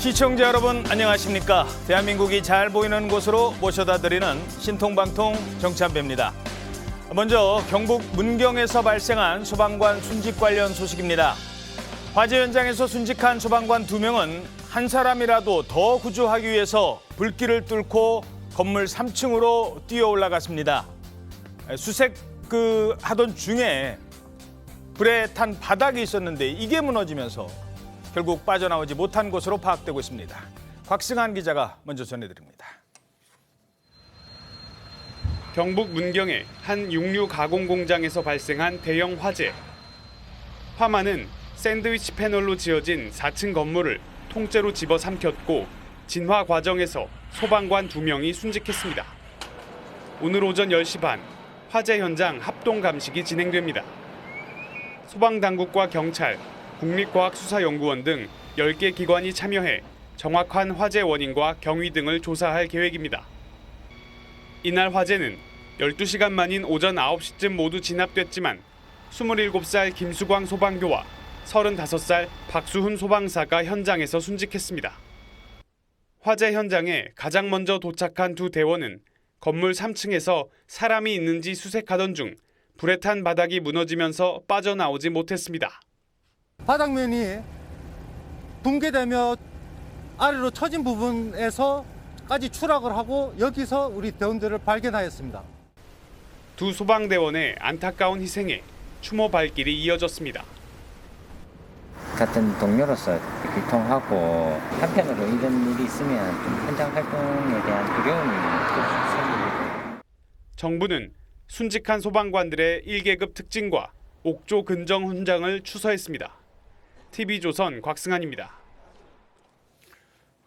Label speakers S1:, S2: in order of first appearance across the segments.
S1: 시청자 여러분 안녕하십니까? 대한민국이 잘 보이는 곳으로 모셔다 드리는 신통방통 정찬배입니다. 먼저 경북 문경에서 발생한 소방관 순직 관련 소식입니다. 화재 현장에서 순직한 소방관 2명은 한 사람이라도 더 구조하기 위해서 불길을 뚫고 건물 3층으로 뛰어 올라갔습니다. 수색 하던 중에 불에 탄 바닥이 있었는데 이게 무너지면서 결국 빠져나오지 못한 것으로 파악되고 있습니다. 곽승한 기자가 먼저 전해드립니다.
S2: 경북 문경의 한 육류 가공 공장에서 발생한 대형 화재. 화마는 샌드위치 패널로 지어진 4층 건물을 통째로 집어삼켰고 진화 과정에서 소방관 2명이 순직했습니다. 오늘 오전 10시 반 화재 현장 합동 감식이 진행됩니다. 소방당국과 경찰, 국립과학수사연구원 등 10개 기관이 참여해 정확한 화재 원인과 경위 등을 조사할 계획입니다. 이날 화재는 12시간 만인 오전 9시쯤 모두 진압됐지만 27살 김수광 소방교와 35살 박수훈 소방사가 현장에서 순직했습니다. 화재 현장에 가장 먼저 도착한 두 대원은 건물 3층에서 사람이 있는지 수색하던 중 불에 탄 바닥이 무너지면서 빠져나오지 못했습니다.
S3: 바닥면이 붕괴되며 아래로 처진 부분에서까지 추락을 하고 여기서 우리 대원들을 발견하였습니다.
S2: 두 소방대원의 안타까운 희생에 추모 발길이 이어졌습니다.
S4: 같은 동료로서 비통하고 한편으로 이런 일이 있으면 좀 현장 활동에 대한 두려움이 생기고.
S2: 정부는 순직한 소방관들의 1계급 특징과 옥조 근정 훈장을 추서했습니다. TV조선 곽승한입니다.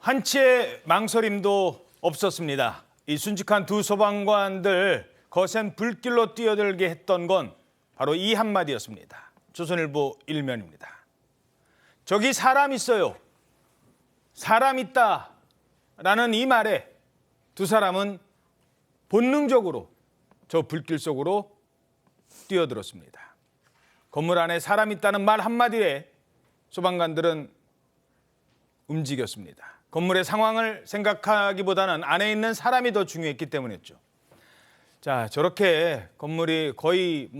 S1: 한치의 망설임도 없었습니다. 이 순직한 두 소방관들 거센 불길로 뛰어들게 했던 건 바로 이 한마디였습니다. 조선일보 1면입니다. 저기 사람 있어요. 사람 있다라는 이 말에 두 사람은 본능적으로 저 불길 속으로 뛰어들었습니다. 건물 안에 사람 있다는 말 한마디에 소방관들은 움직였습니다. 건물의 상황을 생각하기보다는 안에 있는 사람이 더 중요했기 때문이었죠. 자, 저렇게 건물이 거의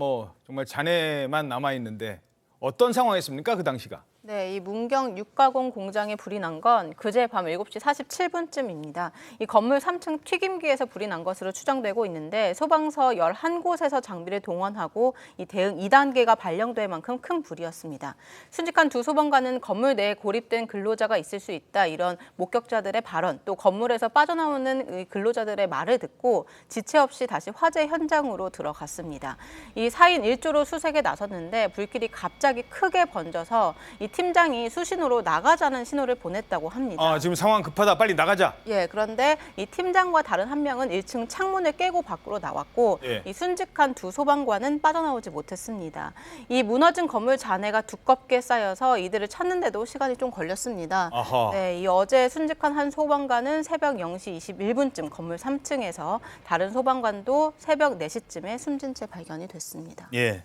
S1: 정말 잔해만 남아 있는데 어떤 상황이었습니까? 그 당시가?
S5: 네, 이 문경 육가공 공장에 불이 난 건 그제 밤 7시 47분쯤입니다. 이 건물 3층 튀김기에서 불이 난 것으로 추정되고 있는데 소방서 11곳에서 장비를 동원하고 이 대응 2단계가 발령될 만큼 큰 불이었습니다. 순직한 두 소방관은 건물 내에 고립된 근로자가 있을 수 있다 이런 목격자들의 발언 또 건물에서 빠져나오는 근로자들의 말을 듣고 지체 없이 다시 화재 현장으로 들어갔습니다. 이 4인 1조로 수색에 나섰는데 불길이 갑자기 크게 번져서 이 팀장이 수신호로 나가자는 신호를 보냈다고 합니다.
S1: 지금 상황 급하다. 빨리 나가자.
S5: 예, 그런데 이 팀장과 다른 한 명은 1층 창문을 깨고 밖으로 나왔고 이 순직한 두 소방관은 빠져나오지 못했습니다. 이 무너진 건물 잔해가 두껍게 쌓여서 이들을 찾는데도 시간이 좀 걸렸습니다. 네, 이 어제 순직한 한 소방관은 새벽 0시 21분쯤 건물 3층에서 다른 소방관도 새벽 4시쯤에 숨진 채 발견이 됐습니다.
S1: 예,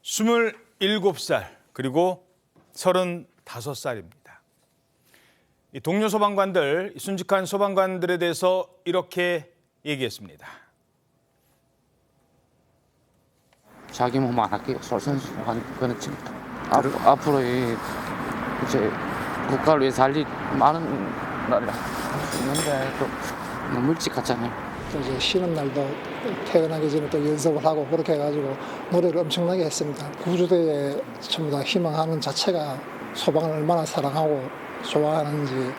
S1: 27살 그리고 35살입니다. 이 동료 소방관들, 순직한 소방관들에 대해서 이렇게 얘기했습니다.
S6: 자기 몸 안 아끼고 솔선수범한 그런 친구다. 앞으로 이제 국가를 위해서 할 일 많은 날이라 있는데 또 너무 일찍 갔잖아요.
S7: 이제 쉬는 날도 퇴근하기 전에 또 연습을 하고 그렇게 해가지고 노래를 엄청나게 했습니다. 구조대에 전부 다 희망하는 자체가 소방을 얼마나 사랑하고 좋아하는지.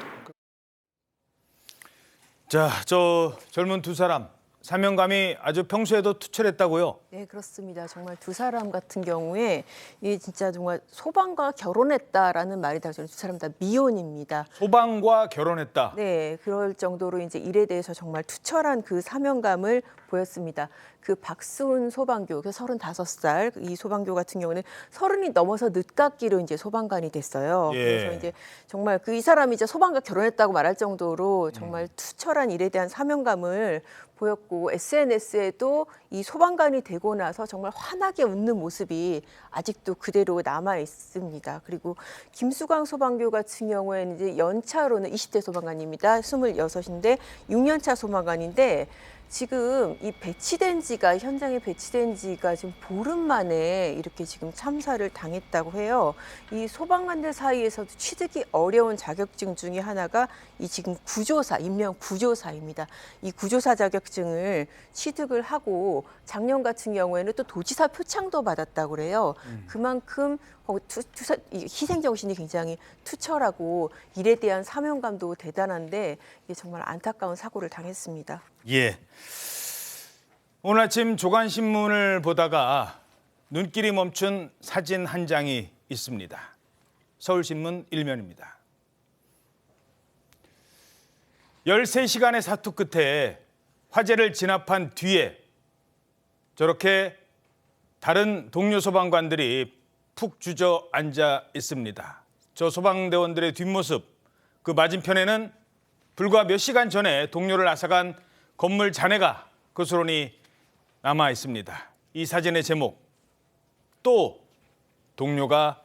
S1: 자, 저 젊은 두 사람 사명감이 아주 평소에도 투철했다고요?
S8: 네, 그렇습니다. 정말 두 사람 같은 경우에 이 진짜 정말 소방과 결혼했다라는 말이 다 두 사람 다 미혼입니다.
S1: 소방과 결혼했다.
S8: 네, 그럴 정도로 이제 일에 대해서 정말 투철한 그 사명감을 보였습니다. 그 박수훈 소방교, 그 35살 이 소방교 같은 경우는 30이 넘어서 늦깎이로 이제 소방관이 됐어요.
S1: 예.
S8: 그래서 이제 정말 이 사람이 이제 소방과 결혼했다고 말할 정도로 정말 투철한 일에 대한 사명감을 보였고 SNS에도 이 소방관이 되고 나서 정말 환하게 웃는 모습이 아직도 그대로 남아 있습니다. 그리고 김수광 소방교 같은 경우에는 이제 연차로는 20대 소방관입니다. 26인데 6년차 소방관인데 지금 이 현장에 배치된 지가 지금 보름 만에 이렇게 지금 참사를 당했다고 해요. 이 소방관들 사이에서도 취득이 어려운 자격증 중에 하나가 이 지금 구조사, 인명 구조사입니다. 이 구조사 자격증을 취득을 하고 작년 같은 경우에는 또 도지사 표창도 받았다고 그래요. 그만큼 이 희생 정신이 굉장히 투철하고 일에 대한 사명감도 대단한데 이게 정말 안타까운 사고를 당했습니다.
S1: 예. 오늘 아침 조간신문을 보다가 눈길이 멈춘 사진 한 장이 있습니다. 서울신문 일면입니다. 13시간의 사투 끝에 화재를 진압한 뒤에 저렇게 다른 동료 소방관들이 푹 주저앉아 있습니다. 저 소방대원들의 뒷모습, 그 맞은편에는 불과 몇 시간 전에 동료를 앗아간 건물 잔해가 고스란히 남아 있습니다. 이 사진의 제목, 또 동료가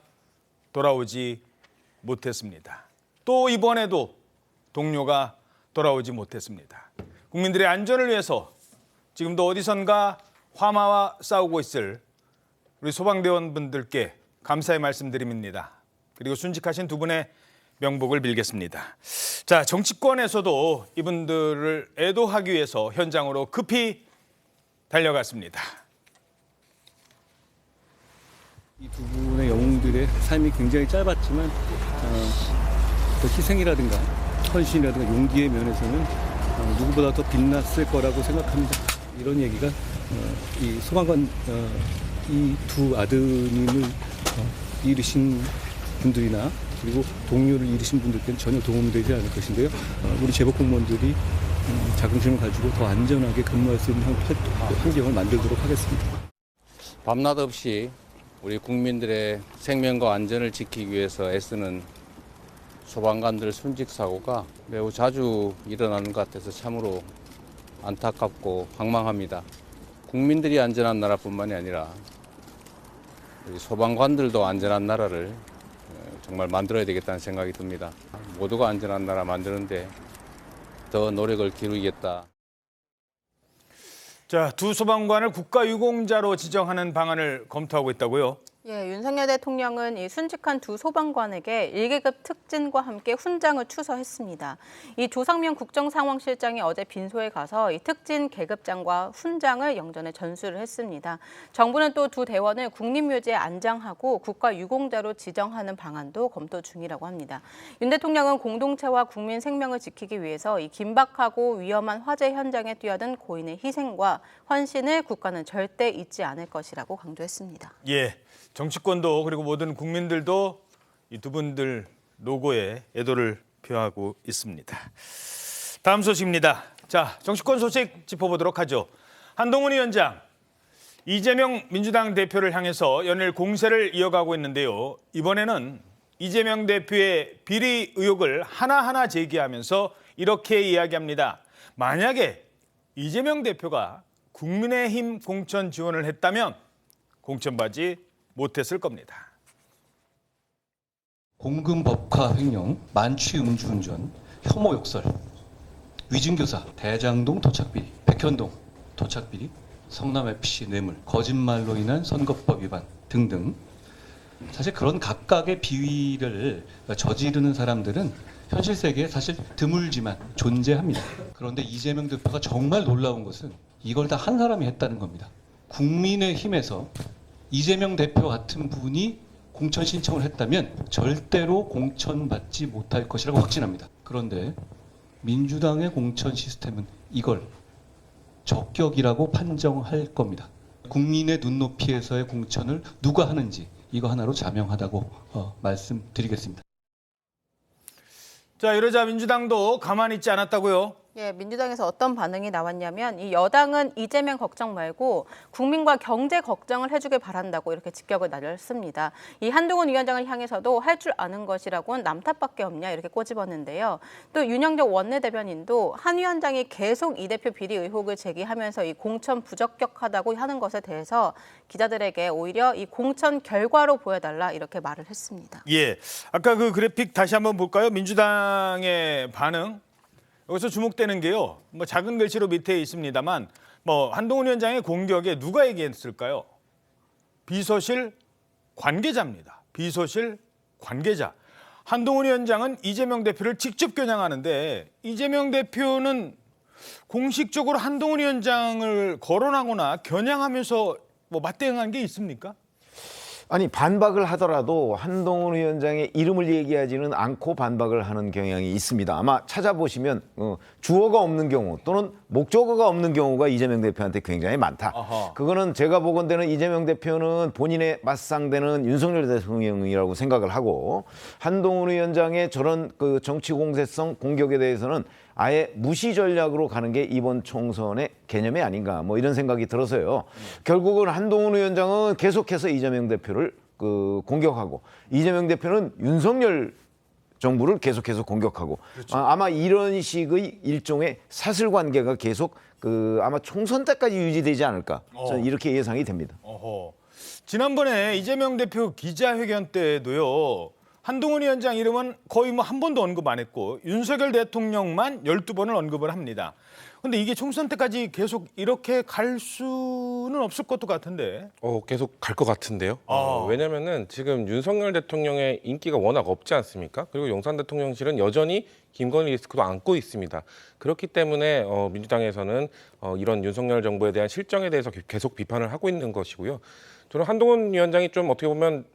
S1: 돌아오지 못했습니다. 또 이번에도 동료가 돌아오지 못했습니다. 국민들의 안전을 위해서 지금도 어디선가 화마와 싸우고 있을 우리 소방대원분들께 감사의 말씀드립니다. 그리고 순직하신 두 분의 명복을 빌겠습니다. 자, 정치권에서도 이분들을 애도하기 위해서 현장으로 급히 달려갔습니다.
S9: 이 두 분의 영웅들의 삶이 굉장히 짧았지만 그 희생이라든가 헌신이라든가 용기의 면에서는 누구보다 더 빛났을 거라고 생각합니다. 이런 얘기가 이 소방관 이 두 아드님을 잃으신 분들이나 그리고 동료를 잃으신 분들께는 전혀 도움이 되지 않을 것인데요. 우리 제복 공무원들이 자긍심을 가지고 더 안전하게 근무할 수 있는 환경을 만들도록 하겠습니다.
S10: 밤낮 없이 우리 국민들의 생명과 안전을 지키기 위해서 애쓰는 소방관들 순직 사고가 매우 자주 일어나는 것 같아서 참으로 안타깝고 황망합니다. 국민들이 안전한 나라뿐만이 아니라 우리 소방관들도 안전한 나라를 정말 만들어야 되겠다는 생각이 듭니다. 모두가 안전한 나라 만드는데 더 노력을 기울이겠다.
S1: 자, 두 소방관을 국가유공자로 지정하는 방안을 검토하고 있다고요?
S5: 예, 윤석열 대통령은 이 순직한 두 소방관에게 1계급 특진과 함께 훈장을 추서했습니다. 이 조상명 국정상황실장이 어제 빈소에 가서 이 특진 계급장과 훈장을 영전에 전수를 했습니다. 정부는 또 두 대원을 국립묘지에 안장하고 국가유공자로 지정하는 방안도 검토 중이라고 합니다. 윤 대통령은 공동체와 국민 생명을 지키기 위해서 이 긴박하고 위험한 화재 현장에 뛰어든 고인의 희생과 헌신을 국가는 절대 잊지 않을 것이라고 강조했습니다.
S1: 예. 정치권도 그리고 모든 국민들도 이 두 분들 노고에 애도를 표하고 있습니다. 다음 소식입니다. 자, 정치권 소식 짚어보도록 하죠. 한동훈 위원장, 이재명 민주당 대표를 향해서 연일 공세를 이어가고 있는데요. 이번에는 이재명 대표의 비리 의혹을 하나하나 제기하면서 이렇게 이야기합니다. 만약에 이재명 대표가 국민의힘 공천 지원을 했다면 공천받지 못했을 겁니다.
S11: 공금 법화 횡령, 만취 음주운전, 혐오 욕설, 위증교사, 대장동 토착비리, 백현동 토착비리, 성남FC 뇌물, 거짓말로 인한 선거법 위반 등등 사실 그런 각각의 비위를 저지르는 사람들은 현실 세계에 사실 드물지만 존재합니다. 그런데 이재명 대표가 정말 놀라운 것은 이걸 다 한 사람이 했다는 겁니다. 국민의힘에서 이재명 대표 같은 분이 공천 신청을 했다면 절대로 공천받지 못할 것이라고 확신합니다. 그런데 민주당의 공천 시스템은 이걸 적격이라고 판정할 겁니다. 국민의 눈높이에서의 공천을 누가 하는지 이거 하나로 자명하다고 말씀드리겠습니다.
S1: 자, 이러자 민주당도 가만히 있지 않았다고요.
S5: 예, 민주당에서 어떤 반응이 나왔냐면 이 여당은 이재명 걱정 말고 국민과 경제 걱정을 해주길 바란다고 이렇게 직격을 날렸습니다. 이 한동훈 위원장을 향해서도 할 줄 아는 것이라고는 남 탓밖에 없냐 이렇게 꼬집었는데요. 또 윤영석 원내대변인도 한 위원장이 계속 이 대표 비리 의혹을 제기하면서 이 공천 부적격하다고 하는 것에 대해서 기자들에게 오히려 이 공천 결과로 보여달라 이렇게 말을 했습니다.
S1: 예, 아까 그 그래픽 다시 한번 볼까요? 민주당의 반응. 여기서 주목되는 게요. 뭐 작은 글씨로 밑에 있습니다만 한동훈 위원장의 공격에 누가 얘기했을까요? 비서실 관계자입니다. 비서실 관계자. 한동훈 위원장은 이재명 대표를 직접 겨냥하는데 이재명 대표는 공식적으로 한동훈 위원장을 거론하거나 겨냥하면서 맞대응한 게 있습니까?
S12: 아니 반박을 하더라도 한동훈 위원장의 이름을 얘기하지는 않고 반박을 하는 경향이 있습니다. 아마 찾아보시면 주어가 없는 경우 또는 목적어가 없는 경우가 이재명 대표한테 굉장히 많다.
S1: 아하.
S12: 그거는 제가 보건대는 이재명 대표는 본인의 맞상대는 윤석열 대통령이라고 생각을 하고 한동훈 위원장의 저런 그 정치 공세성 공격에 대해서는 아예 무시 전략으로 가는 게 이번 총선의 개념이 아닌가 이런 생각이 들어서요. 결국은 한동훈 위원장은 계속해서 이재명 대표를 공격하고 이재명 대표는 윤석열 정부를 계속해서 공격하고 그렇죠. 아마 이런 식의 일종의 사슬관계가 계속 아마 총선 때까지 유지되지 않을까 저는 이렇게 예상이 됩니다.
S1: 지난번에 이재명 대표 기자회견 때도요. 한동훈 위원장 이름은 거의 한 번도 언급 안 했고 윤석열 대통령만 12번을 언급을 합니다. 근데 이게 총선 때까지 계속 이렇게 갈 수는 없을 것도 같은데.
S13: 계속 갈 것 같은데요. 왜냐면은 지금 윤석열 대통령의 인기가 워낙 없지 않습니까? 그리고 용산 대통령실은 여전히 김건희 리스크도 안고 있습니다. 그렇기 때문에 민주당에서는 이런 윤석열 정부에 대한 실정에 대해서 계속 비판을 하고 있는 것이고요. 저는 한동훈 위원장이 좀 어떻게 보면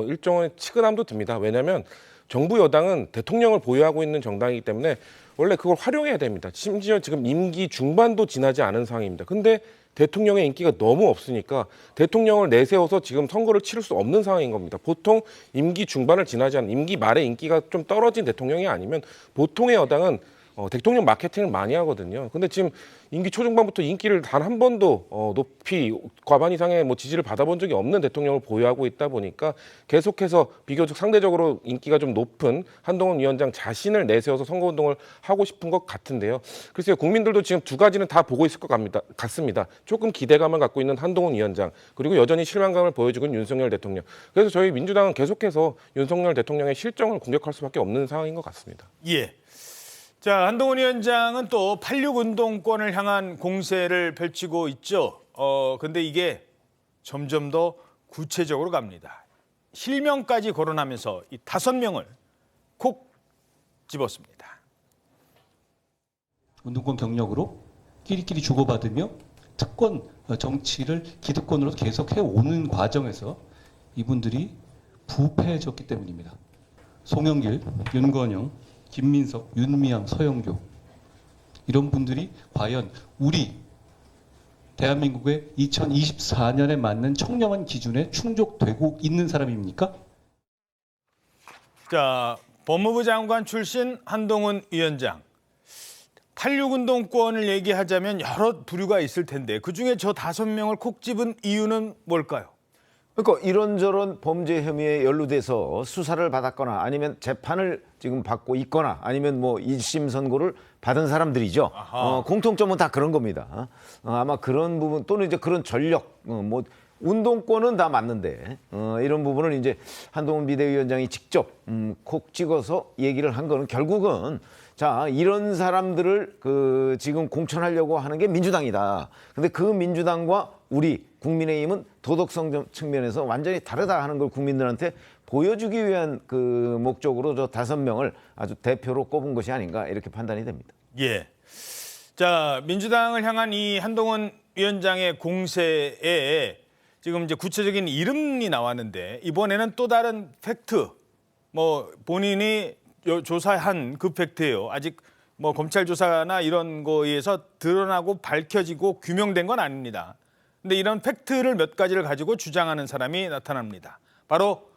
S13: 일종의 치근함도 듭니다. 왜냐하면 정부 여당은 대통령을 보유하고 있는 정당이기 때문에 원래 그걸 활용해야 됩니다. 심지어 지금 임기 중반도 지나지 않은 상황입니다. 근데 대통령의 인기가 너무 없으니까 대통령을 내세워서 지금 선거를 치를 수 없는 상황인 겁니다. 보통 임기 중반을 지나지 않은 임기 말에 인기가 좀 떨어진 대통령이 아니면 보통의 여당은 대통령 마케팅을 많이 하거든요. 근데 지금 임기 초중반부터 인기를 단 한 번도 높이 과반 이상의 지지를 받아본 적이 없는 대통령을 보유하고 있다 보니까 계속해서 비교적 상대적으로 인기가 좀 높은 한동훈 위원장 자신을 내세워서 선거운동을 하고 싶은 것 같은데요. 글쎄요, 국민들도 지금 두 가지는 다 보고 있을 것 같습니다. 조금 기대감을 갖고 있는 한동훈 위원장, 그리고 여전히 실망감을 보여주고 있는 윤석열 대통령. 그래서 저희 민주당은 계속해서 윤석열 대통령의 실정을 공격할 수밖에 없는 상황인 것 같습니다.
S1: 예. 자, 한동훈 위원장은 또 86 운동권을 향한 공세를 펼치고 있죠. 근데 이게 점점 더 구체적으로 갑니다. 실명까지 거론하면서 이 5명을 콕 집었습니다.
S11: 운동권 경력으로 끼리끼리 주고받으며 특권 정치를 기득권으로 계속해 오는 과정에서 이분들이 부패해졌기 때문입니다. 송영길, 윤건영, 김민석, 윤미향, 서영교 이런 분들이 과연 우리 대한민국의 2024년에 맞는 청렴한 기준에 충족되고 있는 사람입니까?
S1: 자, 법무부 장관 출신 한동훈 위원장. 86 운동권을 얘기하자면 여러 부류가 있을 텐데 그중에 저 5명을 콕 집은 이유는 뭘까요?
S12: 그러니까 이런저런 범죄 혐의에 연루돼서 수사를 받았거나 아니면 재판을 지금 받고 있거나 아니면 1심 선고를 받은 사람들이죠. 공통점은 다 그런 겁니다. 아마 그런 부분 또는 이제 그런 전력, 운동권은 다 맞는데 이런 부분을 이제 한동훈 비대위원장이 직접 콕 찍어서 얘기를 한 거는 결국은 자, 이런 사람들을 지금 공천하려고 하는 게 민주당이다. 근데 그 민주당과 우리 국민의힘은 도덕성 측면에서 완전히 다르다 하는 걸 국민들한테 보여주기 위한 목적으로 저 5명을 아주 대표로 꼽은 것이 아닌가 이렇게 판단이 됩니다.
S1: 예. 자, 민주당을 향한 이 한동훈 위원장의 공세에 지금 이제 구체적인 이름이 나왔는데 이번에는 또 다른 팩트, 본인이 조사한 그 팩트예요. 아직 검찰 조사나 이런 거에 의해서 드러나고 밝혀지고 규명된 건 아닙니다. 근데 이런 팩트를 몇 가지를 가지고 주장하는 사람이 나타납니다. 바로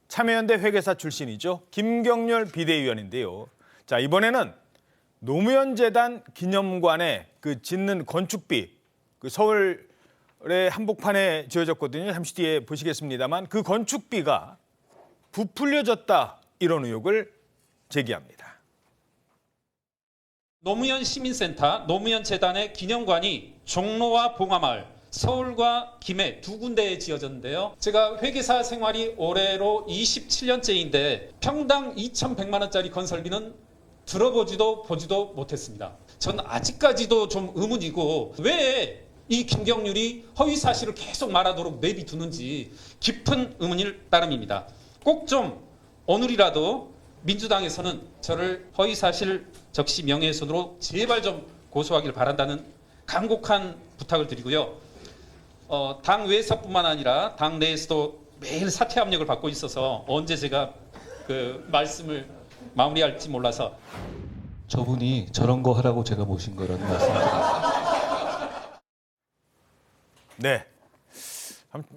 S1: 참여연대 회계사 출신이죠. 김경률 비대위원인데요. 자, 이번에는 노무현 재단 기념관에 그 짓는 건축비, 그 서울의 한복판에 지어졌거든요. 잠시 뒤에 보시겠습니다만 그 건축비가 부풀려졌다 이런 의혹을 제기합니다.
S14: 노무현 시민센터, 노무현 재단의 기념관이 종로와 봉화마을, 서울과 김해 두 군데에 지어졌는데요. 제가 회계사 생활이 올해로 27년째인데 평당 2,100만 원짜리 건설비는 들어보지도 보지도 못했습니다. 전 아직까지도 좀 의문이고 왜 이 김경률이 허위 사실을 계속 말하도록 내비두는지 깊은 의문일 따름입니다. 꼭 좀 오늘이라도 민주당에서는 저를 허위 사실 적시 명예훼손으로 제발 좀 고소하길 바란다는 간곡한 부탁을 드리고요. 당 외에서뿐만 아니라 당 내에서도 매일 사퇴 압력을 받고 있어서 언제 제가 그 말씀을 마무리할지 몰라서
S11: 저분이 저런 거 하라고 제가 모신 거라는 말씀드립니다.
S1: 네,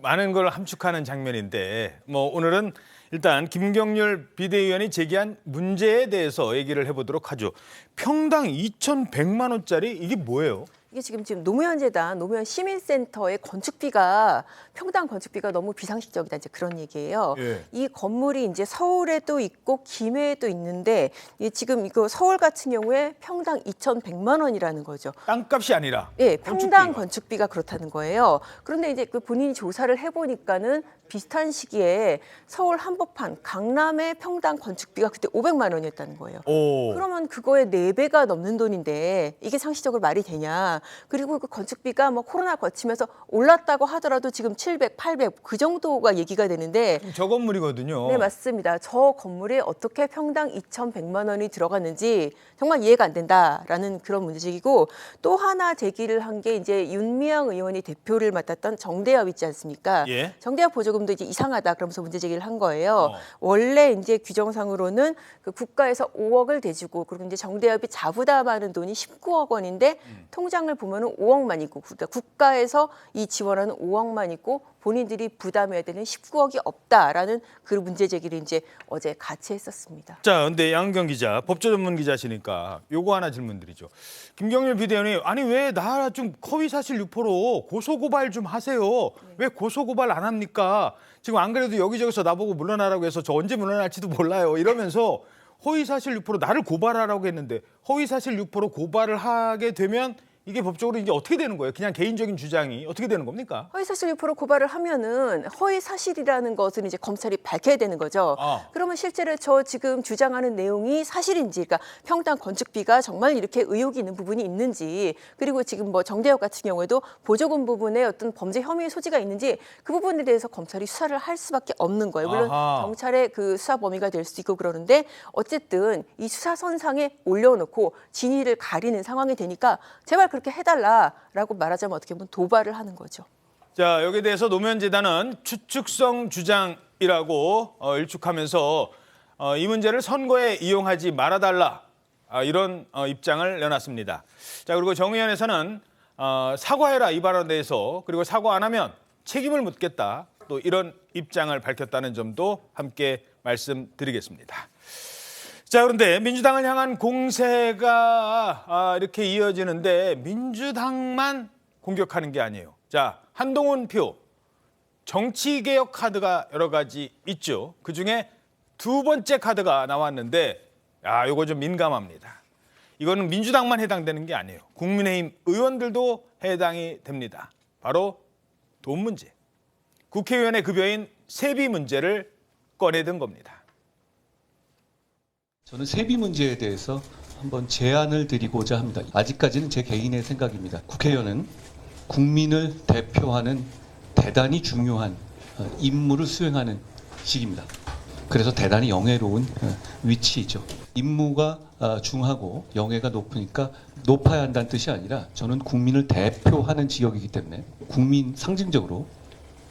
S1: 많은 걸 함축하는 장면인데 뭐 오늘은 일단 김경률 비대위원이 제기한 문제에 대해서 얘기를 해보도록 하죠. 평당 2,100만 원짜리 이게 뭐예요?
S8: 이게 지금 노무현 재단, 노무현 시민센터의 건축비가 평당 건축비가 너무 비상식적이다 이제 그런 얘기예요.
S1: 예.
S8: 이 건물이 이제 서울에도 있고 김해에도 있는데 지금 이거 서울 같은 경우에 평당 2,100만 원이라는 거죠.
S1: 땅값이 아니라.
S8: 예, 평당 건축비가 그렇다는 거예요. 그런데 이제 그 본인이 조사를 해보니까는 비슷한 시기에 서울 한복판, 강남의 평당 건축비가 그때 500만 원이었다는 거예요.
S1: 오.
S8: 그러면 그거의 4배가 넘는 돈인데 이게 상식적으로 말이 되냐. 그리고 그 건축비가 뭐 코로나 거치면서 올랐다고 하더라도 지금 700, 800 그 정도가 얘기가 되는데
S1: 저 건물이거든요.
S8: 네, 맞습니다. 저 건물에 어떻게 평당 2,100만 원이 들어갔는지 정말 이해가 안 된다라는 그런 문제이고 또 하나 제기를 한 게 이제 윤미향 의원이 대표를 맡았던 정대협 있지 않습니까?
S1: 예.
S8: 정대협 보조금도 이제 이상하다 그러면서 문제 제기를 한 거예요. 원래 이제 규정상으로는 그 국가에서 5억을 대주고 그리고 이제 정대협이 자부담하는 돈이 19억 원인데 통장을 보면은 5억만 있고 그러니까 국가에서 이 지원하는 5억만 있고 본인들이 부담해야 되는 19억이 없다라는 그 문제 제기를 이제 어제 같이 했었습니다.
S1: 자, 근데 양경 기자, 법조 전문 기자시니까 요거 하나 질문드리죠. 김경률 비대위원이 아니 왜 나 좀 허위 사실 유포로 고소 고발 좀 하세요. 왜 고소 고발 안 합니까? 지금 안 그래도 여기저기서 나보고 물러나라고 해서 저 언제 물러날지도 몰라요. 이러면서 허위 사실 유포로 나를 고발하라고 했는데 허위 사실 유포로 고발을 하게 되면 이게 법적으로 이제 어떻게 되는 거예요? 그냥 개인적인 주장이 어떻게 되는 겁니까?
S8: 허위사실 유포로 고발을 하면은 허위사실이라는 것은 이제 검찰이 밝혀야 되는 거죠. 그러면 실제로 저 지금 주장하는 내용이 사실인지, 그러니까 평당 건축비가 정말 이렇게 의혹이 있는 부분이 있는지, 그리고 지금 뭐 정대협 같은 경우에도 보조금 부분에 어떤 범죄 혐의 소지가 있는지 그 부분에 대해서 검찰이 수사를 할 수밖에 없는 거예요. 물론 경찰의 그 수사 범위가 될 수도 있고 그러는데 어쨌든 이 수사선상에 올려놓고 진위를 가리는 상황이 되니까 제발 그렇게 해달라라고 말하자면 어떻게 보면 도발을 하는 거죠.
S1: 자, 여기에 대해서 노무현 재단은 추측성 주장이라고 일축하면서 이 문제를 선거에 이용하지 말아달라 이런 입장을 내놨습니다. 자, 그리고 정의연에서는 사과해라 이 발언에 대해서 그리고 사과 안 하면 책임을 묻겠다 또 이런 입장을 밝혔다는 점도 함께 말씀드리겠습니다. 자, 그런데 민주당을 향한 공세가 이렇게 이어지는데 민주당만 공격하는 게 아니에요. 자, 한동훈 표 정치개혁 카드가 여러 가지 있죠. 그중에 두 번째 카드가 나왔는데 이거 좀 민감합니다. 이거는 민주당만 해당되는 게 아니에요. 국민의힘 의원들도 해당이 됩니다. 바로 돈 문제. 국회의원의 급여인 세비 문제를 꺼내든 겁니다.
S11: 저는 세비 문제에 대해서 한번 제안을 드리고자 합니다. 아직까지는 제 개인의 생각입니다. 국회의원은 국민을 대표하는 대단히 중요한 임무를 수행하는 직입니다. 그래서 대단히 영예로운 위치이죠. 임무가 중하고 영예가 높으니까 높아야 한다는 뜻이 아니라 저는 국민을 대표하는 직역이기 때문에 상징적으로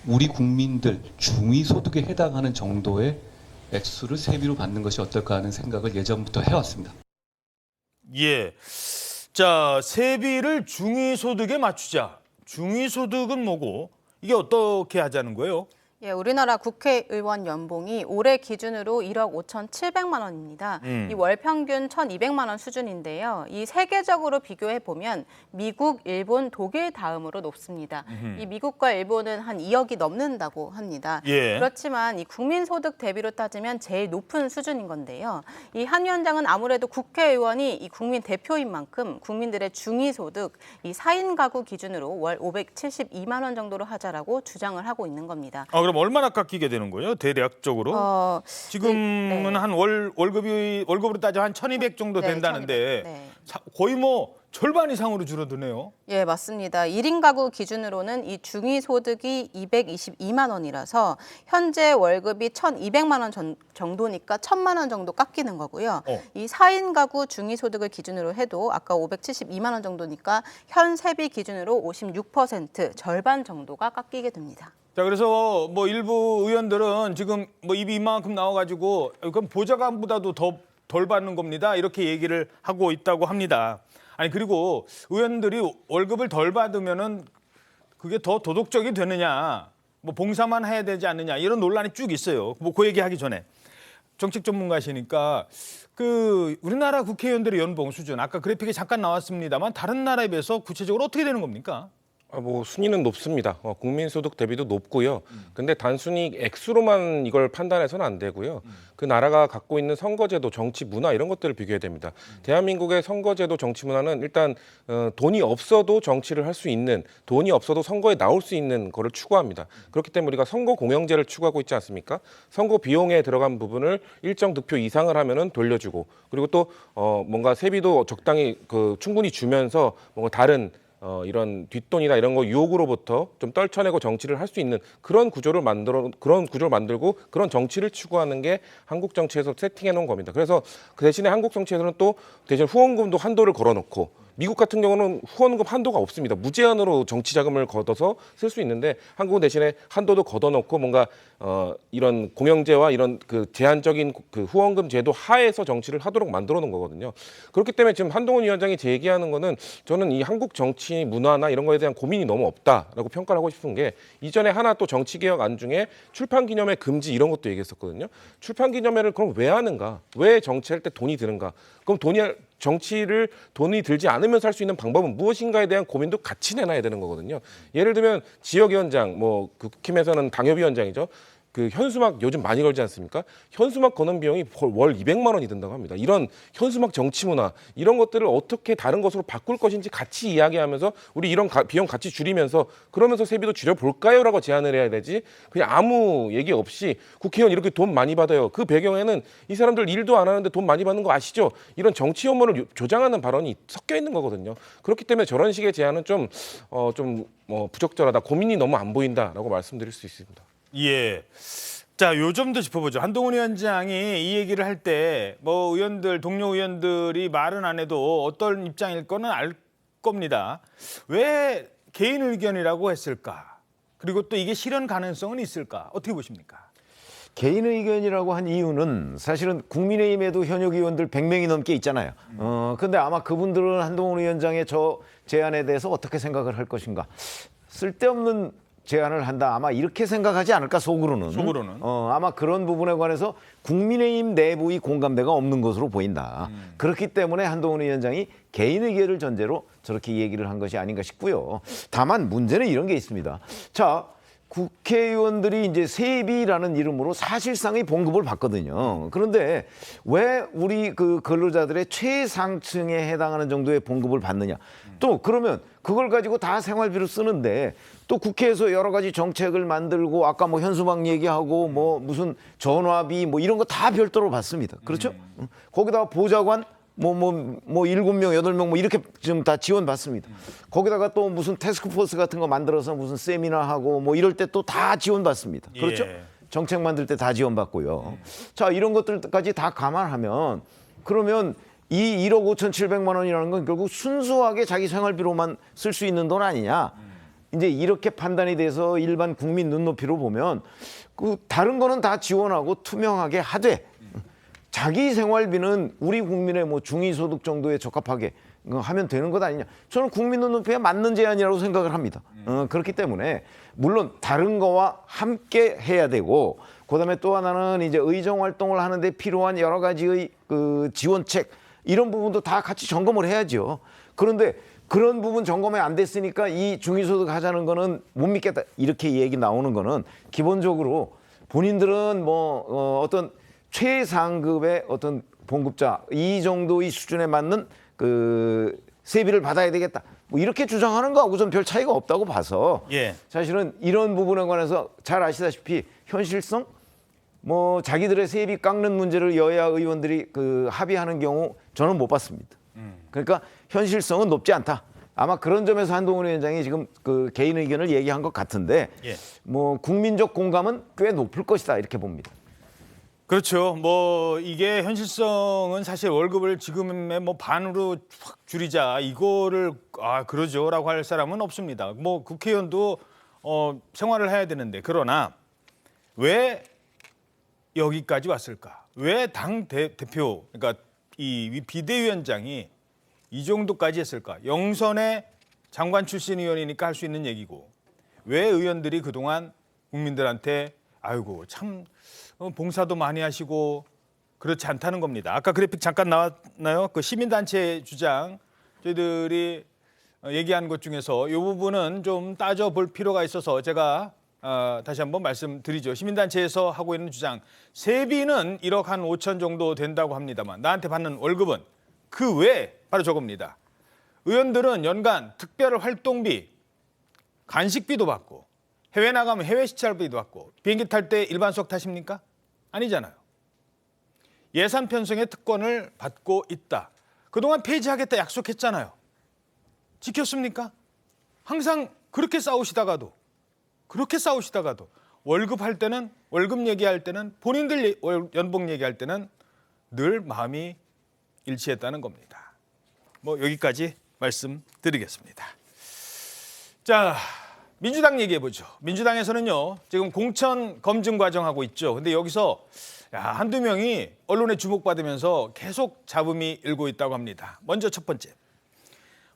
S11: 우리 국민들 중위소득에 해당하는 정도의 액수를 세비로 받는 것이 어떨까 하는 생각을 예전부터 해왔습니다.
S1: 예, 자, 세비를 중위소득에 맞추자. 중위소득은 뭐고 이게 어떻게 하자는 거예요?
S5: 예, 우리나라 국회의원 연봉이 올해 기준으로 1억 5,700만 원입니다. 이 월 평균 1,200만 원 수준인데요. 이 세계적으로 비교해 보면 미국, 일본, 독일 다음으로 높습니다. 이 미국과 일본은 한 2억이 넘는다고 합니다.
S1: 예.
S5: 그렇지만 이 국민소득 대비로 따지면 제일 높은 수준인 건데요. 이 한 위원장은 아무래도 국회의원이 이 국민 대표인 만큼 국민들의 중위소득, 이 4인 가구 기준으로 월 572만 원 정도로 하자라고 주장을 하고 있는 겁니다.
S1: 그럼 얼마나 깎이게 되는 거예요? 대략적으로? 지금은
S5: 네.
S1: 한 월급으로 따져 한 1,200 정도
S5: 네,
S1: 된다는데
S5: 1,200, 네.
S1: 거의 뭐 절반 이상으로 줄어드네요.
S5: 예, 맞습니다. 1인 가구 기준으로는 이 중위소득이 222만 원이라서 현재 월급이 1,200만 원 정도니까 1,000만 원 정도 깎이는 거고요. 이 4인 가구 중위소득을 기준으로 해도 아까 572만 원 정도니까 현 세비 기준으로 56% 절반 정도가 깎이게 됩니다.
S1: 자, 그래서 뭐 일부 의원들은 지금 뭐 입이 이만큼 나와가지고 그럼 보좌관보다도 덜 받는 겁니다. 이렇게 얘기를 하고 있다고 합니다. 아니 그리고 의원들이 월급을 덜 받으면은 그게 더 도덕적이 되느냐, 뭐 봉사만 해야 되지 않느냐 이런 논란이 쭉 있어요. 뭐 그 얘기하기 전에 정책 전문가시니까 그 우리나라 국회의원들의 연봉 수준 아까 그래픽에 잠깐 나왔습니다만 다른 나라에 비해서 구체적으로 어떻게 되는 겁니까?
S13: 뭐 순위는 높습니다. 국민소득 대비도 높고요. 근데 단순히 액수로만 이걸 판단해서는 안 되고요. 그 나라가 갖고 있는 선거제도, 정치 문화 이런 것들을 비교해야 됩니다. 대한민국의 선거제도, 정치 문화는 일단 돈이 없어도 정치를 할 수 있는, 돈이 없어도 선거에 나올 수 있는 거를 추구합니다. 그렇기 때문에 우리가 선거 공영제를 추구하고 있지 않습니까? 선거 비용에 들어간 부분을 일정 득표 이상을 하면은 돌려주고, 그리고 또 뭔가 세비도 적당히 충분히 주면서 뭔가 다른 이런 뒷돈이나 이런 거 유혹으로부터 좀 떨쳐내고 정치를 할 수 있는 그런 구조를 만들고 그런 정치를 추구하는 게 한국 정치에서 세팅해 놓은 겁니다. 그래서 그 대신에 한국 정치에서는 또 대신 후원금도 한도를 걸어놓고 미국 같은 경우는 후원금 한도가 없습니다. 무제한으로 정치 자금을 걷어서 쓸 수 있는데 한국은 대신에 한도도 걷어놓고 뭔가 이런 공영제와 이런 그 제한적인 그 후원금 제도 하에서 정치를 하도록 만들어 놓은 거거든요. 그렇기 때문에 지금 한동훈 위원장이 제기하는 거는 저는 이 한국 정치 문화나 이런 거에 대한 고민이 너무 없다라고 평가를 하고 싶은 게 이전에 하나 또 정치개혁 안 중에 출판기념회 금지 이런 것도 얘기했었거든요. 출판기념회를 그럼 왜 하는가? 왜 정치할 때 돈이 드는가? 그럼 정치를 돈이 들지 않으면서 할 수 있는 방법은 무엇인가에 대한 고민도 같이 내놔야 되는 거거든요. 예를 들면 지역위원장, 뭐 그 국힘에서는 당협위원장이죠. 그 현수막 요즘 많이 걸지 않습니까? 현수막 거는 비용이 월 200만 원이 든다고 합니다. 이런 현수막 정치 문화 이런 것들을 어떻게 다른 것으로 바꿀 것인지 같이 이야기하면서 우리 이런 비용 같이 줄이면서 그러면서 세비도 줄여볼까요?라고 제안을 해야 되지. 그냥 아무 얘기 없이 국회의원 이렇게 돈 많이 받아요. 그 배경에는 이 사람들 일도 안 하는데 돈 많이 받는 거 아시죠? 이런 정치 혐오를 조장하는 발언이 섞여 있는 거거든요. 그렇기 때문에 저런 식의 제안은 좀 부적절하다. 고민이 너무 안 보인다라고 말씀드릴 수 있습니다.
S1: 예. 자, 요 점도 짚어보죠. 한동훈 위원장이 이 얘기를 할 때 뭐 의원들, 동료 의원들이 말은 안 해도 어떤 입장일 거는 알 겁니다. 왜 개인 의견이라고 했을까? 그리고 또 이게 실현 가능성은 있을까? 어떻게 보십니까?
S12: 개인 의견이라고 한 이유는 사실은 국민의힘에도 현역 의원들 100명이 넘게 있잖아요. 근데 아마 그분들은 한동훈 위원장의 저 제안에 대해서 어떻게 생각을 할 것인가? 쓸데없는 제안을 한다. 아마 이렇게 생각하지 않을까 속으로는. 아마 그런 부분에 관해서 국민의힘 내부의 공감대가 없는 것으로 보인다. 그렇기 때문에 한동훈 위원장이 개인 의견을 전제로 저렇게 얘기를 한 것이 아닌가 싶고요. 다만 문제는 이런 게 있습니다. 자, 국회의원들이 이제 세비라는 이름으로 사실상의 봉급을 받거든요. 그런데 왜 우리 그 근로자들의 최상층에 해당하는 정도의 봉급을 받느냐? 또 그러면 그걸 가지고 다 생활비로 쓰는데 또 국회에서 여러 가지 정책을 만들고 아까 뭐 현수막 얘기하고 뭐 무슨 전화비 뭐 이런 거 다 별도로 받습니다. 그렇죠? 거기다가 보좌관 뭐 7명, 8명 뭐 이렇게 지금 다 지원받습니다. 거기다가 또 무슨 태스크포스 같은 거 만들어서 무슨 세미나하고 뭐 이럴 때 또 다 지원받습니다. 그렇죠?
S1: 예.
S12: 정책 만들 때 다 지원받고요. 자, 이런 것들까지 다 감안하면 그러면 이 1억 5,700만 원이라는 건 결국 순수하게 자기 생활비로만 쓸 수 있는 돈 아니냐. 이제 이렇게 판단이 돼서 일반 국민 눈높이로 보면 그 다른 거는 다 지원하고 투명하게 하되 자기 생활비는 우리 국민의 뭐 중위소득 정도에 적합하게 하면 되는 것 아니냐. 저는 국민 눈높이에 맞는 제안이라고 생각을 합니다. 그렇기 때문에 물론 다른 거와 함께 해야 되고, 그다음에 또 하나는 이제 의정 활동을 하는데 필요한 여러 가지의 그 지원책 이런 부분도 다 같이 점검을 해야죠. 그런데 그런 부분 점검이 안 됐으니까 이 중위소득 하자는 거는 못 믿겠다 이렇게 얘기 나오는 거는 기본적으로 본인들은 뭐 어떤 최상급의 어떤 봉급자 이 정도의 수준에 맞는 그 세비를 받아야 되겠다 뭐 이렇게 주장하는 거하고 좀 별 차이가 없다고 봐서 사실은 이런 부분에 관해서 잘 아시다시피 현실성 뭐 자기들의 세비 깎는 문제를 여야 의원들이 그 합의하는 경우 저는 못 봤습니다. 그러니까 현실성은 높지 않다. 아마 그런 점에서 한동훈 위원장이 지금 그 개인 의견을 얘기한 것 같은데 뭐 국민적 공감은 꽤 높을 것이다 이렇게 봅니다.
S1: 그렇죠. 뭐 이게 현실성은 사실 월급을 지금의 뭐 반으로 확 줄이자 이거를 그러죠라고 할 사람은 없습니다. 뭐 국회의원도 생활을 해야 되는데 그러나 왜 여기까지 왔을까? 왜 당 대표 그러니까 이 비대위원장이 이 정도까지 했을까? 영선의 장관 출신 의원이니까 할 수 있는 얘기고 왜 의원들이 그동안 국민들한테 아이고 참 봉사도 많이 하시고 그렇지 않다는 겁니다. 아까 그래픽 잠깐 나왔나요? 그 시민단체 주장 저희들이 얘기한 것 중에서 이 부분은 좀 따져볼 필요가 있어서 제가 다시 한번 말씀드리죠. 시민단체에서 하고 있는 주장 세비는 1억 한 5천 정도 된다고 합니다만 나한테 받는 월급은 그 외에 바로 저겁니다. 의원들은 연간 특별 활동비, 간식비도 받고 해외 나가면 해외 시찰비도 받고 비행기 탈 때 일반 수석 타십니까? 아니잖아요. 예산 편성의 특권을 받고 있다. 그동안 폐지하겠다 약속했잖아요. 지켰습니까? 항상 그렇게 싸우시다가도 월급 할 때는 월급 얘기할 때는 본인들 연봉 얘기할 때는 늘 마음이 일치했다는 겁니다. 뭐 여기까지 말씀드리겠습니다. 자, 민주당 얘기해보죠. 민주당에서는요, 지금 공천 검증 과정하고 있죠. 근데 여기서 한두 명이 언론에 주목받으면서 계속 잡음이 일고 있다고 합니다. 먼저 첫 번째,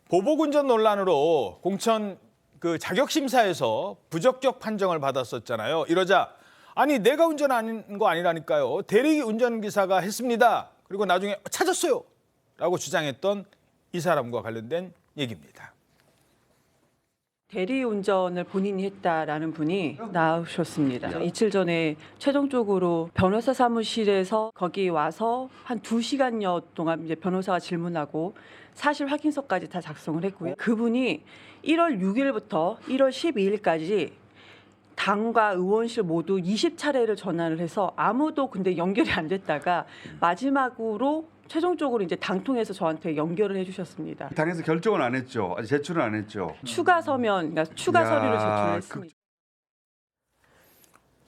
S1: 보복운전 논란으로 공천 그 자격심사에서 부적격 판정을 받았었잖아요. 이러자 아니 내가 운전한 거 아니라니까요. 대리 운전기사가 했습니다. 그리고 나중에 찾았어요. 라고 주장했던 이 사람과 관련된 얘기입니다.
S15: 대리운전을 본인이 했다라는 분이 나오셨습니다. 이틀 전에 최종적으로 변호사 사무실에서 거기 와서 한 2시간여 동안 이제 변호사가 질문하고 사실 확인서까지 다 작성을 했고요. 그분이 1월 6일부터 1월 12일까지 당과 의원실 모두 20차례를 전화를 해서 아무도 근데 연결이 안 됐다가 마지막으로 최종적으로 이제 당 통해서 저한테 연결을 해주셨습니다.
S16: 당에서 결정은 안 했죠. 아직 제출은 안 했죠.
S15: 추가 서면, 그러니까 추가 서류를 제출했습니다.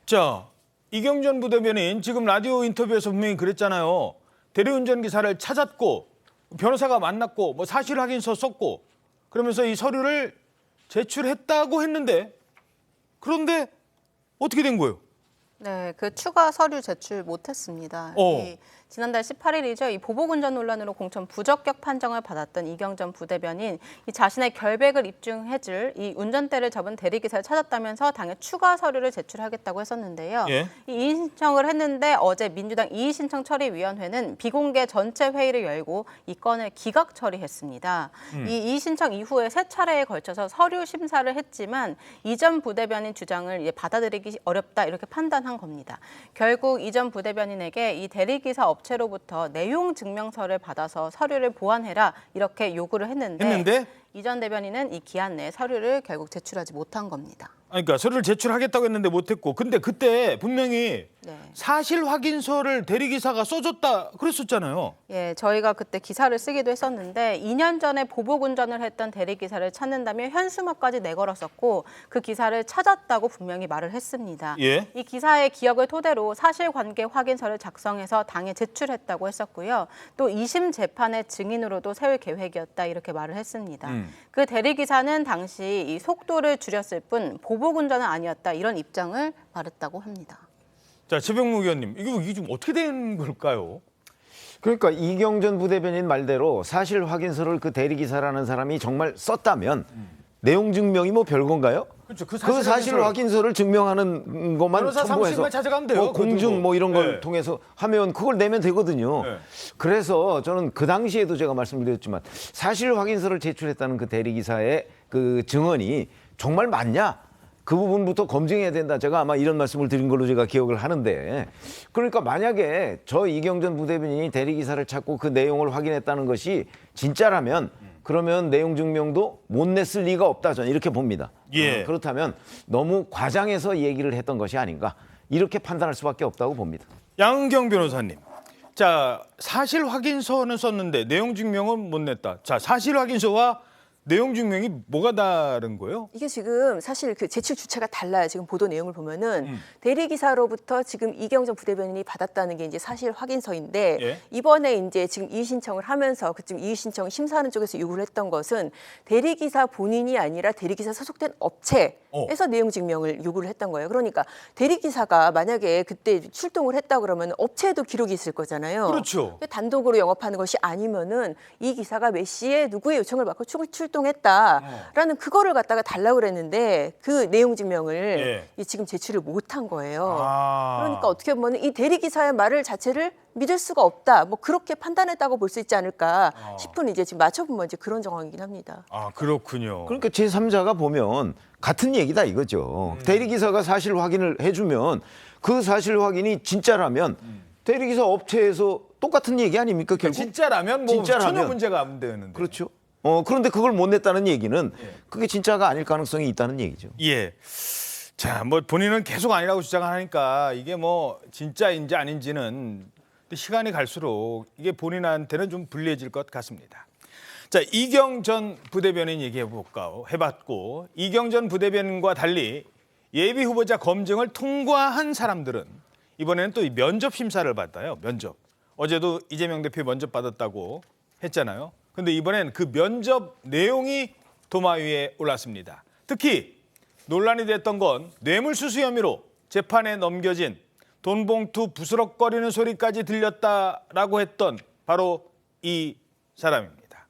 S1: 자, 이경전 부대변인 지금 라디오 인터뷰에서 분명히 그랬잖아요. 대리운전 기사를 찾았고 변호사가 만났고 뭐 사실 확인서 썼고 그러면서 이 서류를 제출했다고 했는데 그런데 어떻게 된 거예요?
S5: 네, 그 추가 서류 제출 못했습니다. 지난달 18일이죠. 이 보복운전 논란으로 공천 부적격 판정을 받았던 이경전 부대변인 이 자신의 결백을 입증해줄 이 운전대를 잡은 대리기사를 찾았다면서 당에 추가 서류를 제출하겠다고 했었는데요. 이 이의 신청을 했는데 어제 민주당 이의신청처리위원회는 비공개 전체 회의를 열고 이 건을 기각 처리했습니다. 이 이의 신청 이후에 3차례에 걸쳐서 서류 심사를 했지만 이전 부대변인 주장을 이제 받아들이기 어렵다 이렇게 판단한 겁니다. 결국 이전 부대변인에게 이 대리기사 업체로부터 내용 증명서를 받아서 서류를 보완해라 이렇게 요구를 했는데 이전 대변인은 이 기한 내에 서류를 결국 제출하지 못한 겁니다.
S1: 그러니까 서류를 제출하겠다고 했는데 못했고 근데 그때 분명히 사실 확인서를 대리기사가 써줬다 그랬었잖아요.
S5: 예, 저희가 그때 기사를 쓰기도 했었는데 2년 전에 보복운전을 했던 대리기사를 찾는다며 현수막까지 내걸었었고 그 기사를 찾았다고 분명히 말을 했습니다. 이 기사의 기억을 토대로 사실관계 확인서를 작성해서 당에 제출했다고 했었고요. 또 2심 재판의 증인으로도 세울 계획이었다 이렇게 말을 했습니다. 그 대리기사는 당시 이 속도를 줄였을 뿐 보복운전은 아니었다 이런 입장을 말했다고 합니다.
S1: 자, 최병묵 의원님, 이게 좀 어떻게 된 걸까요?
S12: 그러니까 이경전 부대변인 말대로 사실 확인서를 그 대리기사라는 사람이 정말 썼다면 내용 증명이 뭐 별건가요?
S1: 그렇죠.
S12: 그 사실 확인서를 증명하는 것만
S1: 변호사
S12: 첨부해서
S1: 사무실만 찾아가면 돼요.
S12: 뭐 공증 뭐 이런 걸
S1: 네.
S12: 통해서 하면 그걸 내면 되거든요.
S1: 네.
S12: 그래서 저는 그 당시에도 제가 말씀드렸지만 사실 확인서를 제출했다는 그 대리기사의 그 증언이 정말 맞냐? 그 부분부터 검증해야 된다. 제가 아마 이런 말씀을 드린 걸로 제가 기억을 하는데, 그러니까 만약에 저 이경전 부대변인이 대리기사를 찾고 그 내용을 확인했다는 것이 진짜라면 그러면 내용 증명도 못 냈을 리가 없다. 저는 이렇게 봅니다.
S1: 예.
S12: 그렇다면 너무 과장해서 얘기를 했던 것이 아닌가, 이렇게 판단할 수밖에 없다고 봅니다.
S1: 양은경 변호사님. 자, 사실 확인서는 썼는데 내용 증명은 못 냈다. 자, 사실 확인서와 내용 증명이 뭐가 다른 거예요?
S8: 이게 지금 사실 그 제출 주체가 달라요. 지금 보도 내용을 보면은 대리기사로부터 지금 이경전 부대변인이 받았다는 게 이제 사실 확인서인데
S1: 예.
S8: 이번에 이제 지금 이의 신청을 하면서 그쯤 이의 신청 심사하는 쪽에서 요구를 했던 것은 대리기사 본인이 아니라 대리기사 소속된 업체에서 내용 증명을 요구를 했던 거예요. 그러니까 대리기사가 만약에 그때 출동을 했다 그러면 업체에도 기록이 있을 거잖아요.
S1: 그렇죠.
S8: 단독으로 영업하는 것이 아니면은 이 기사가 몇 시에 누구의 요청을 받고 출동했다라는 그거를 갖다가 달라고 그랬는데 그 내용 증명을 지금 제출을 못한 거예요. 그러니까 어떻게 보면 이 대리기사의 말을 자체를 믿을 수가 없다. 뭐 그렇게 판단했다고 볼 수 있지 않을까 싶은 이제 지금 맞춰보면 이제 그런 정황이긴 합니다.
S1: 아, 그렇군요.
S12: 그러니까 제3자가 보면 같은 얘기다 이거죠. 대리기사가 사실 확인을 해주면 그 사실 확인이 진짜라면 대리기사 업체에서 똑같은 얘기 아닙니까? 결국
S1: 진짜라면 뭐 전혀 문제가 안 되는데.
S12: 그렇죠. 그런데 그걸 못 냈다는 얘기는 그게 진짜가 아닐 가능성이 있다는 얘기죠.
S1: 예. 자, 뭐 본인은 계속 아니라고 주장하니까 이게 뭐 진짜인지 아닌지는 시간이 갈수록 이게 본인한테는 좀 불리해질 것 같습니다. 자, 이경전 부대변인 해봤고 이경전 부대변인과 달리 예비 후보자 검증을 통과한 사람들은 이번에는 또 면접 심사를 받아요. 면접. 어제도 이재명 대표 면접 받았다고 했잖아요. 근데 이번엔 그 면접 내용이 도마 위에 올랐습니다. 특히 논란이 됐던 건 뇌물수수 혐의로 재판에 넘겨진 돈봉투 부스럭거리는 소리까지 들렸다라고 했던 바로 이 사람입니다.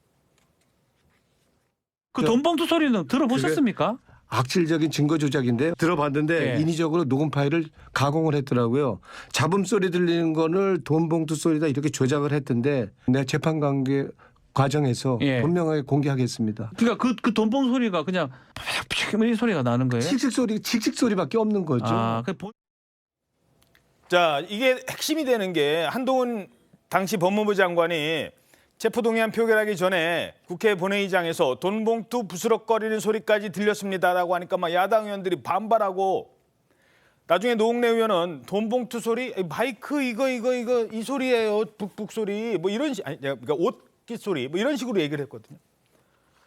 S17: 그 돈봉투 소리는 들어보셨습니까?
S18: 악질적인 증거 조작인데 들어봤는데 인위적으로 녹음 파일을 가공을 했더라고요. 잡음 소리 들리는 거를 돈봉투 소리다 이렇게 조작을 했던데 내 재판 관계 과정에서 분명하게 공개하겠습니다.
S17: 그러니까 그 돈봉 소리가 그냥 이런 소리가 나는 거예요?
S18: 칙칙 소리밖에 없는 거죠.
S1: 자, 이게 핵심이 되는 게 한동훈 당시 법무부 장관이 체포동의안 표결하기 전에 국회 본회의장에서 돈봉투 부스럭거리는 소리까지 들렸습니다라고 하니까 막 야당 의원들이 반발하고 나중에 노웅래 의원은 돈봉투 소리, 마이크 이거 이 소리예요, 북북 소리 뭐 이런 그러니까 옷깃 소리 뭐 이런 식으로 얘기를 했거든요.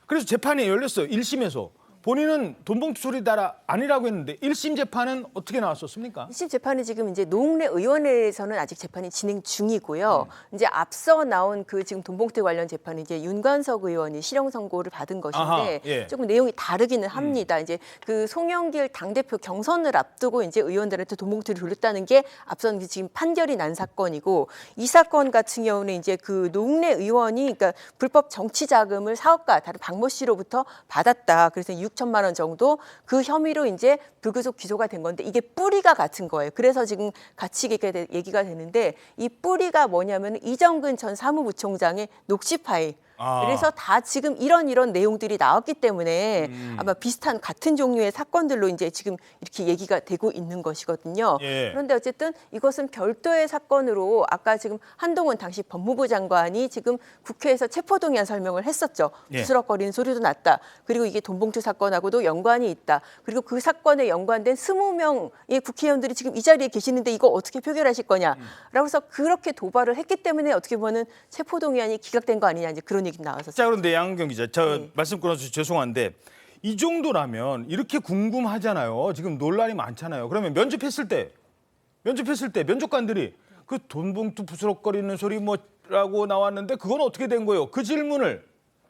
S1: 그래서 재판이 열렸어요. 1심에서. 본인은 돈봉투 소리 따라 아니라고 했는데 1심 재판은 어떻게 나왔었습니까?
S8: 1심 재판은 지금 이제 노웅래 의원회에서는 아직 재판이 진행 중이고요. 이제 앞서 나온 그 지금 돈봉투 관련 재판은 이제 윤관석 의원이 실형 선고를 받은 것인데 조금 내용이 다르기는 합니다. 이제 그 송영길 당대표 경선을 앞두고 이제 의원들한테 돈봉투를 돌렸다는 게 앞선 지금 판결이 난 사건이고 이 사건 같은 경우는 이제 그 노웅래 의원이 그러니까 불법 정치 자금을 사업가 다른 박모 씨로부터 받았다. 그래서 6천만 원 정도 그 혐의로 이제 불구속 기소가 된 건데 이게 뿌리가 같은 거예요. 그래서 지금 같이 얘기가 되는데 이 뿌리가 뭐냐면 이정근 전 사무부총장의 녹취 파일. 그래서 다 지금 이런 내용들이 나왔기 때문에 아마 비슷한 같은 종류의 사건들로 이제 지금 이렇게 얘기가 되고 있는 것이거든요. 그런데 어쨌든 이것은 별도의 사건으로 아까 지금 한동훈 당시 법무부 장관이 지금 국회에서 체포동의안 설명을 했었죠. 부스럭거리는 소리도 났다. 그리고 이게 돈봉투 사건하고도 연관이 있다. 그리고 그 사건에 연관된 20명의 국회의원들이 지금 이 자리에 계시는데 이거 어떻게 표결하실 거냐라고 해서 그렇게 도발을 했기 때문에 어떻게 보면 체포동의안이 기각된 거 아니냐 이제 그런 얘기 나와서.
S1: 자, 그런데 양은경 기자, 말씀 끊어서 죄송한데 이 정도라면 이렇게 궁금하잖아요. 지금 논란이 많잖아요. 그러면 면접했을 때 면접관들이 그 돈봉투 부스럭거리는 소리 뭐라고 나왔는데 그건 어떻게 된 거예요? 그 질문을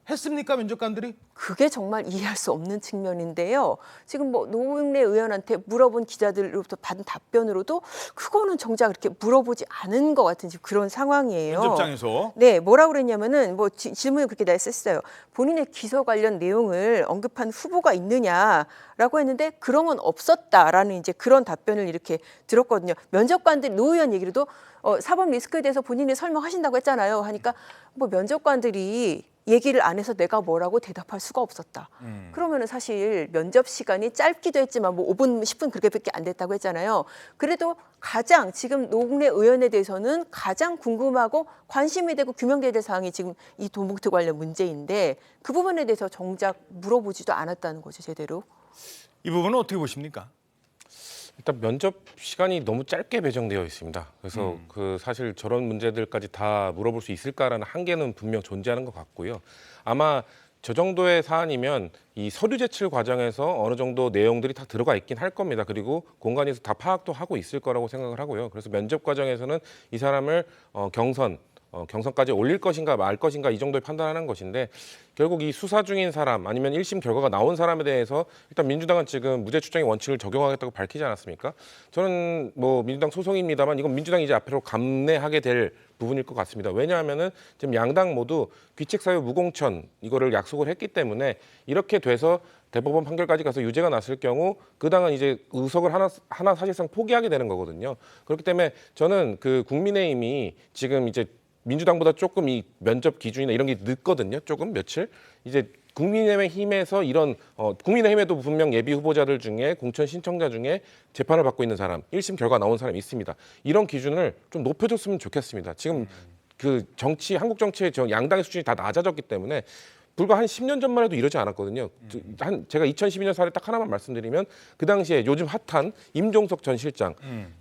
S1: 했습니까, 면접관들이?
S8: 그게 정말 이해할 수 없는 측면인데요. 지금 뭐 노웅래 의원한테 물어본 기자들로부터 받은 답변으로도 그거는 정작 그렇게 물어보지 않은 것 같은 지금 그런 상황이에요.
S1: 면접장에서.
S8: 네, 뭐라고 그랬냐면은 뭐 질문을 그렇게 냈었어요. 본인의 기소 관련 내용을 언급한 후보가 있느냐라고 했는데 그런 건 없었다라는 이제 그런 답변을 이렇게 들었거든요. 면접관들이 노 의원 얘기로도 사법 리스크에 대해서 본인이 설명하신다고 했잖아요. 하니까 뭐 면접관들이 얘기를 안 해서 내가 뭐라고 대답할 수가 없었다. 그러면은 사실 면접 시간이 짧기도 했지만 뭐 5분, 10분 그렇게밖에 안 됐다고 했잖아요. 그래도 가장 지금 노웅래 의원에 대해서는 가장 궁금하고 관심이 되고 규명돼야 될 사항이 지금 이 돈봉투 관련 문제인데 그 부분에 대해서 정작 물어보지도 않았다는 거죠, 제대로.
S1: 이 부분은 어떻게 보십니까?
S13: 일단 면접 시간이 너무 짧게 배정되어 있습니다. 그래서 그 사실 저런 문제들까지 다 물어볼 수 있을까라는 한계는 분명 존재하는 것 같고요. 아마 저 정도의 사안이면 이 서류 제출 과정에서 어느 정도 내용들이 다 들어가 있긴 할 겁니다. 그리고 공간에서 다 파악도 하고 있을 거라고 생각을 하고요. 그래서 면접 과정에서는 이 사람을 경선까지 올릴 것인가 말 것인가 이 정도의 판단하는 것인데 결국 이 수사 중인 사람 아니면 1심 결과가 나온 사람에 대해서 일단 민주당은 지금 무죄 추정의 원칙을 적용하겠다고 밝히지 않았습니까? 저는 뭐 민주당 소송입니다만 이건 민주당이 이제 앞으로 감내하게 될 부분일 것 같습니다. 왜냐하면은 지금 양당 모두 귀책 사유 무공천 이거를 약속을 했기 때문에 이렇게 돼서 대법원 판결까지 가서 유죄가 났을 경우 그 당은 이제 의석을 하나 사실상 포기하게 되는 거거든요. 그렇기 때문에 저는 그 국민의힘이 지금 이제 민주당보다 조금 이 면접 기준이나 이런 게 늦거든요. 조금 며칠. 이제 국민의힘에서 이런 국민의힘에도 분명 예비 후보자들 중에 공천 신청자 중에 재판을 받고 있는 사람, 1심 결과 나온 사람이 있습니다. 이런 기준을 좀 높여줬으면 좋겠습니다. 지금 그 한국 정치의 양당의 수준이 다 낮아졌기 때문에 불과 한 10년 전만 해도 이러지 않았거든요. 제가 2012년 사례 딱 하나만 말씀드리면 그 당시에 요즘 핫한 임종석 전 실장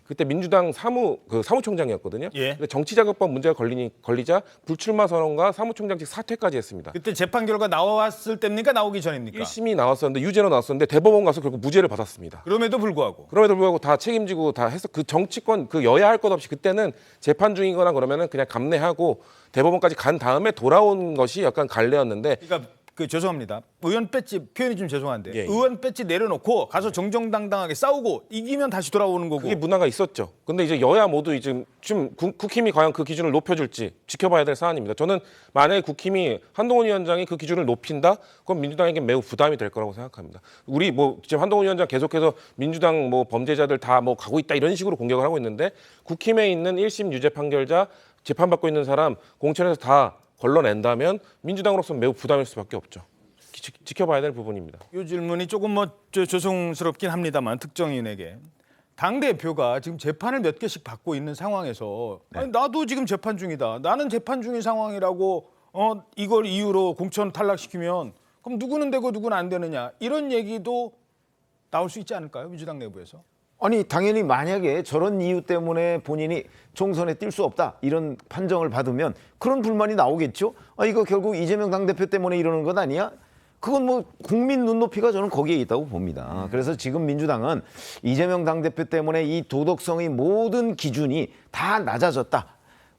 S13: 그때 민주당 사무총장이었거든요.
S1: 예.
S13: 근데 정치자금법 문제가 걸리자 불출마 선언과 사무총장직 사퇴까지 했습니다.
S1: 그때 재판 결과 나왔을 때입니까? 나오기 전입니까?
S13: 1심이 나왔었는데 유죄로 나왔었는데 대법원 가서 결국 무죄를 받았습니다.
S1: 그럼에도 불구하고
S13: 다 책임지고 다 해서 그 정치권 그 여야 할 것 없이 그때는 재판 중이거나 그러면은 그냥 감내하고 대법원까지 간 다음에 돌아온 것이 약간 관례였는데.
S1: 그러니까 죄송합니다. 의원 배지 표현이 좀 죄송한데
S13: 예.
S1: 의원 배지 내려놓고 가서 정정당당하게 싸우고 이기면 다시 돌아오는 거고.
S13: 그게 문화가 있었죠. 근데 이제 여야 모두 이제 좀 국힘이 과연 그 기준을 높여줄지 지켜봐야 될 사안입니다. 저는 만약에 국힘이 한동훈 위원장이 그 기준을 높인다, 그럼 민주당에게 매우 부담이 될 거라고 생각합니다. 우리 뭐 지금 한동훈 위원장 계속해서 민주당 뭐 범죄자들 다 뭐 가고 있다 이런 식으로 공격을 하고 있는데 국힘에 있는 1심 유죄 판결자 재판받고 있는 사람 공천에서 다 걸러낸다면 민주당으로서는 매우 부담일 수밖에 없죠. 지켜봐야 될 부분입니다.
S1: 이 질문이 조금 뭐 조성스럽긴 합니다만 특정인에게 당대표가 지금 재판을 몇 개씩 받고 있는 상황에서 아니, 나도 지금 재판 중이다. 나는 재판 중인 상황이라고 이걸 이유로 공천 탈락시키면 그럼 누구는 되고 누구는 안 되느냐 이런 얘기도 나올 수 있지 않을까요? 민주당 내부에서.
S12: 아니 당연히 만약에 저런 이유 때문에 본인이 총선에 뛸 수 없다 이런 판정을 받으면 그런 불만이 나오겠죠. 이거 결국 이재명 당대표 때문에 이러는 것 아니야? 그건 뭐 국민 눈높이가 저는 거기에 있다고 봅니다. 그래서 지금 민주당은 이재명 당대표 때문에 이 도덕성의 모든 기준이 다 낮아졌다.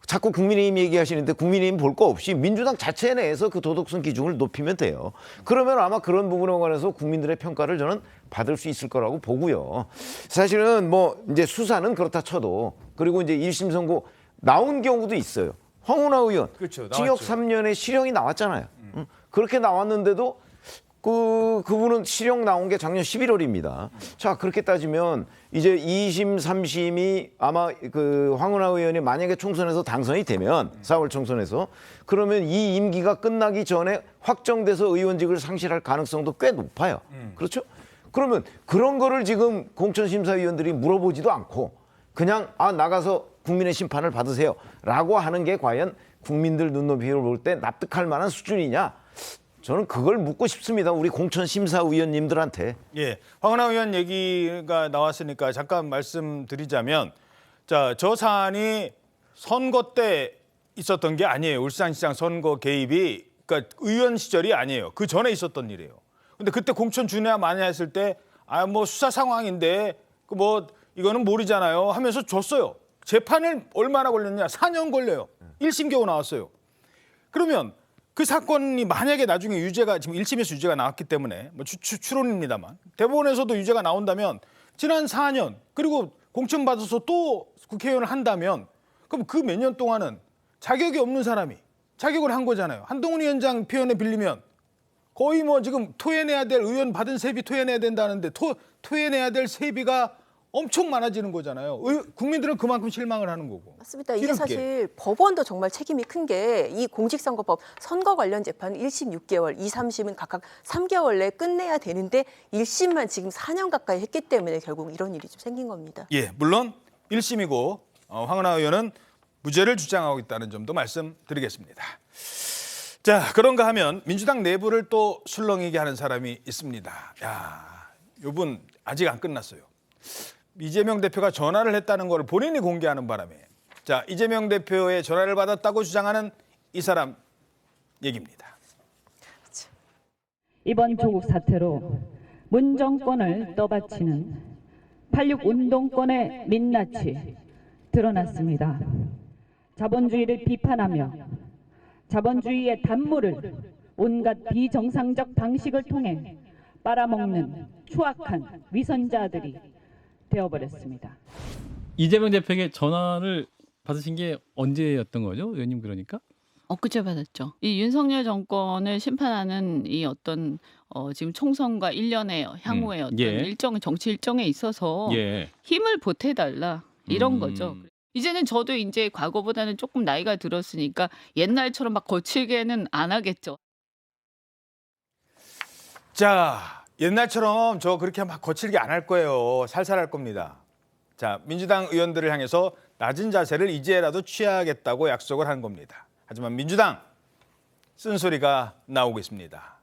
S12: 자꾸 국민의힘 얘기하시는데 국민의힘 볼 거 없이 민주당 자체 내에서 그 도덕성 기준을 높이면 돼요. 그러면 아마 그런 부분에 관해서 국민들의 평가를 저는 받을 수 있을 거라고 보고요. 사실은 뭐 이제 수사는 그렇다 쳐도 그리고 이제 1심 선고 나온 경우도 있어요. 황운하 의원
S1: 그렇죠,
S12: 징역 3년의 실형이 나왔잖아요. 그렇게 나왔는데도 그분은 실형 나온 게 작년 11월입니다. 자, 그렇게 따지면 이제 2심, 3심이 아마 그 황운하 의원이 만약에 총선에서 당선이 되면 4월 총선에서 그러면 이 임기가 끝나기 전에 확정돼서 의원직을 상실할 가능성도 꽤 높아요. 그렇죠? 그러면 그런 거를 지금 공천심사위원들이 물어보지도 않고 그냥 나가서 국민의 심판을 받으세요 라고 하는 게 과연 국민들 눈높이를 볼 때 납득할 만한 수준이냐? 저는 그걸 묻고 싶습니다. 우리 공천심사위원님들한테.
S1: 예, 황운하 의원 얘기가 나왔으니까 잠깐 말씀드리자면 저 사안이 선거 때 있었던 게 아니에요. 울산시장 선거 개입이 그러니까 의원 시절이 아니에요. 그 전에 있었던 일이에요. 근데 그때 공천 주냐 마냐 했을 때 뭐 수사 상황인데 뭐 이거는 모르잖아요 하면서 줬어요. 재판을 얼마나 걸렸냐? 4년 걸려요. 1심 겨우 나왔어요. 그러면 그 사건이 만약에 나중에 유죄가 지금 1심에서 유죄가 나왔기 때문에 뭐 추론입니다만 대법원에서도 유죄가 나온다면 지난 4년 그리고 공천받아서 또 국회의원을 한다면 그럼 그 몇 년 동안은 자격이 없는 사람이 자격을 한 거잖아요. 한동훈 위원장 표현에 빌리면 거의 뭐 지금 토해내야 될 의원 받은 세비 토해내야 된다는데 토해내야 될 세비가 엄청 많아지는 거잖아요. 국민들은 그만큼 실망을 하는 거고.
S8: 맞습니다. 이게
S1: 기름기.
S8: 사실 법원도 정말 책임이 큰 게 이 공직선거법 선거 관련 재판은 1심 6개월, 2, 3심은 각각 3개월 내에 끝내야 되는데 1심만 지금 4년 가까이 했기 때문에 결국 이런 일이 좀 생긴 겁니다.
S1: 예, 물론 1심이고 황운하 의원은 무죄를 주장하고 있다는 점도 말씀드리겠습니다. 자, 그런가 하면 민주당 내부를 또 술렁이게 하는 사람이 있습니다. 야, 이분 아직 안 끝났어요. 이재명 대표가 전화를 했다는 걸 본인이 공개하는 바람에 자, 이재명 대표의 전화를 받았다고 주장하는 이 사람 얘기입니다.
S19: 이번 조국 사태로 문 정권을 떠받치는 86 운동권의 민낯이 드러났습니다. 자본주의를 비판하며 자본주의의 단물을 온갖 비정상적 방식을 통해 빨아먹는 추악한 위선자들이 되어버렸습니다.
S17: 이재명 대표에게 전화를 받으신 게 언제였던 거죠, 의원님 그러니까?
S20: 엊그제 받았죠. 이 윤석열 정권을 심판하는 이 어떤 지금 총선과 일련의 향후의 어떤 일정 정치 일정에 있어서 힘을 보태달라 이런 거죠. 이제는 저도 이제 과거보다는 조금 나이가 들었으니까 옛날처럼 막 거칠게는 안 하겠죠.
S1: 자, 옛날처럼 저 그렇게 막 거칠게 안 할 거예요. 살살 할 겁니다. 자, 민주당 의원들을 향해서 낮은 자세를 이제라도 취하겠다고 약속을 한 겁니다. 하지만 민주당 쓴소리가 나오고 있습니다.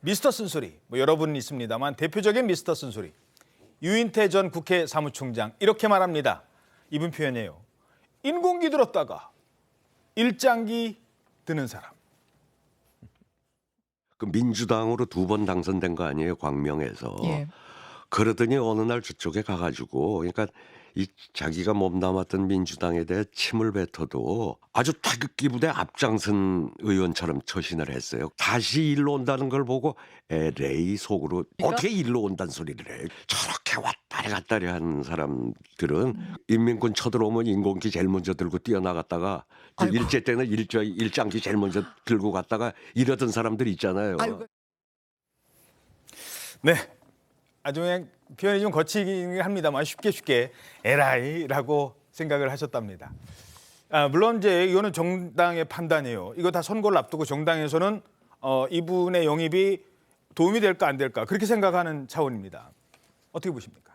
S1: 미스터 쓴소리, 뭐 여러분 있습니다만 대표적인 미스터 쓴소리. 유인태 전 국회 사무총장 이렇게 말합니다. 이분 표현이에요. 인공기 들었다가 일장기 드는 사람.
S21: 그 민주당으로 2번 당선된 거 아니에요, 광명에서.
S22: 예.
S21: 그러더니 어느 날 저쪽에 가가지고, 그러니까 이 자기가 몸담았던 민주당에 대해 침을 뱉어도 아주 태극기 부대 앞장선 의원처럼 처신을 했어요. 다시 일로 온다는 걸 보고 에레이 속으로 어떻게 일로 온다는 소리를 해. 저렇게 왔다리 갔다리 하는 사람들은 인민군 쳐들어오면 인공기 제일 먼저 들고 뛰어나갔다가 일제 때는 일장기 제일 먼저 들고 갔다가 이러던 사람들 있잖아요.
S1: 네, 아주 그냥 표현이 좀 거치긴 합니다만 쉽게 에라이라고 생각을 하셨답니다. 물론 이제 이거는 정당의 판단이에요. 이거 다 선거를 앞두고 정당에서는 이분의 영입이 도움이 될까 안 될까 그렇게 생각하는 차원입니다. 어떻게 보십니까?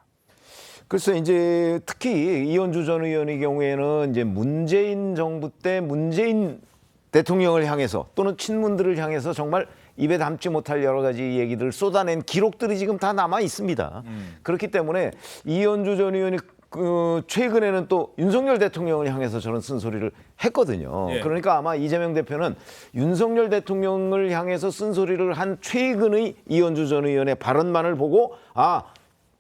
S12: 글쎄 이제 특히 이현주 전 의원의 경우에는 이제 문재인 정부 때 문재인 대통령을 향해서 또는 친문들을 향해서 정말 입에 담지 못할 여러 가지 얘기들을 쏟아낸 기록들이 지금 다 남아 있습니다. 그렇기 때문에 이현주 전 의원이 최근에는 또 윤석열 대통령을 향해서 저런 쓴소리를 했거든요.
S1: 예.
S12: 그러니까 아마 이재명 대표는 윤석열 대통령을 향해서 쓴소리를 한 최근의 이현주 전 의원의 발언만을 보고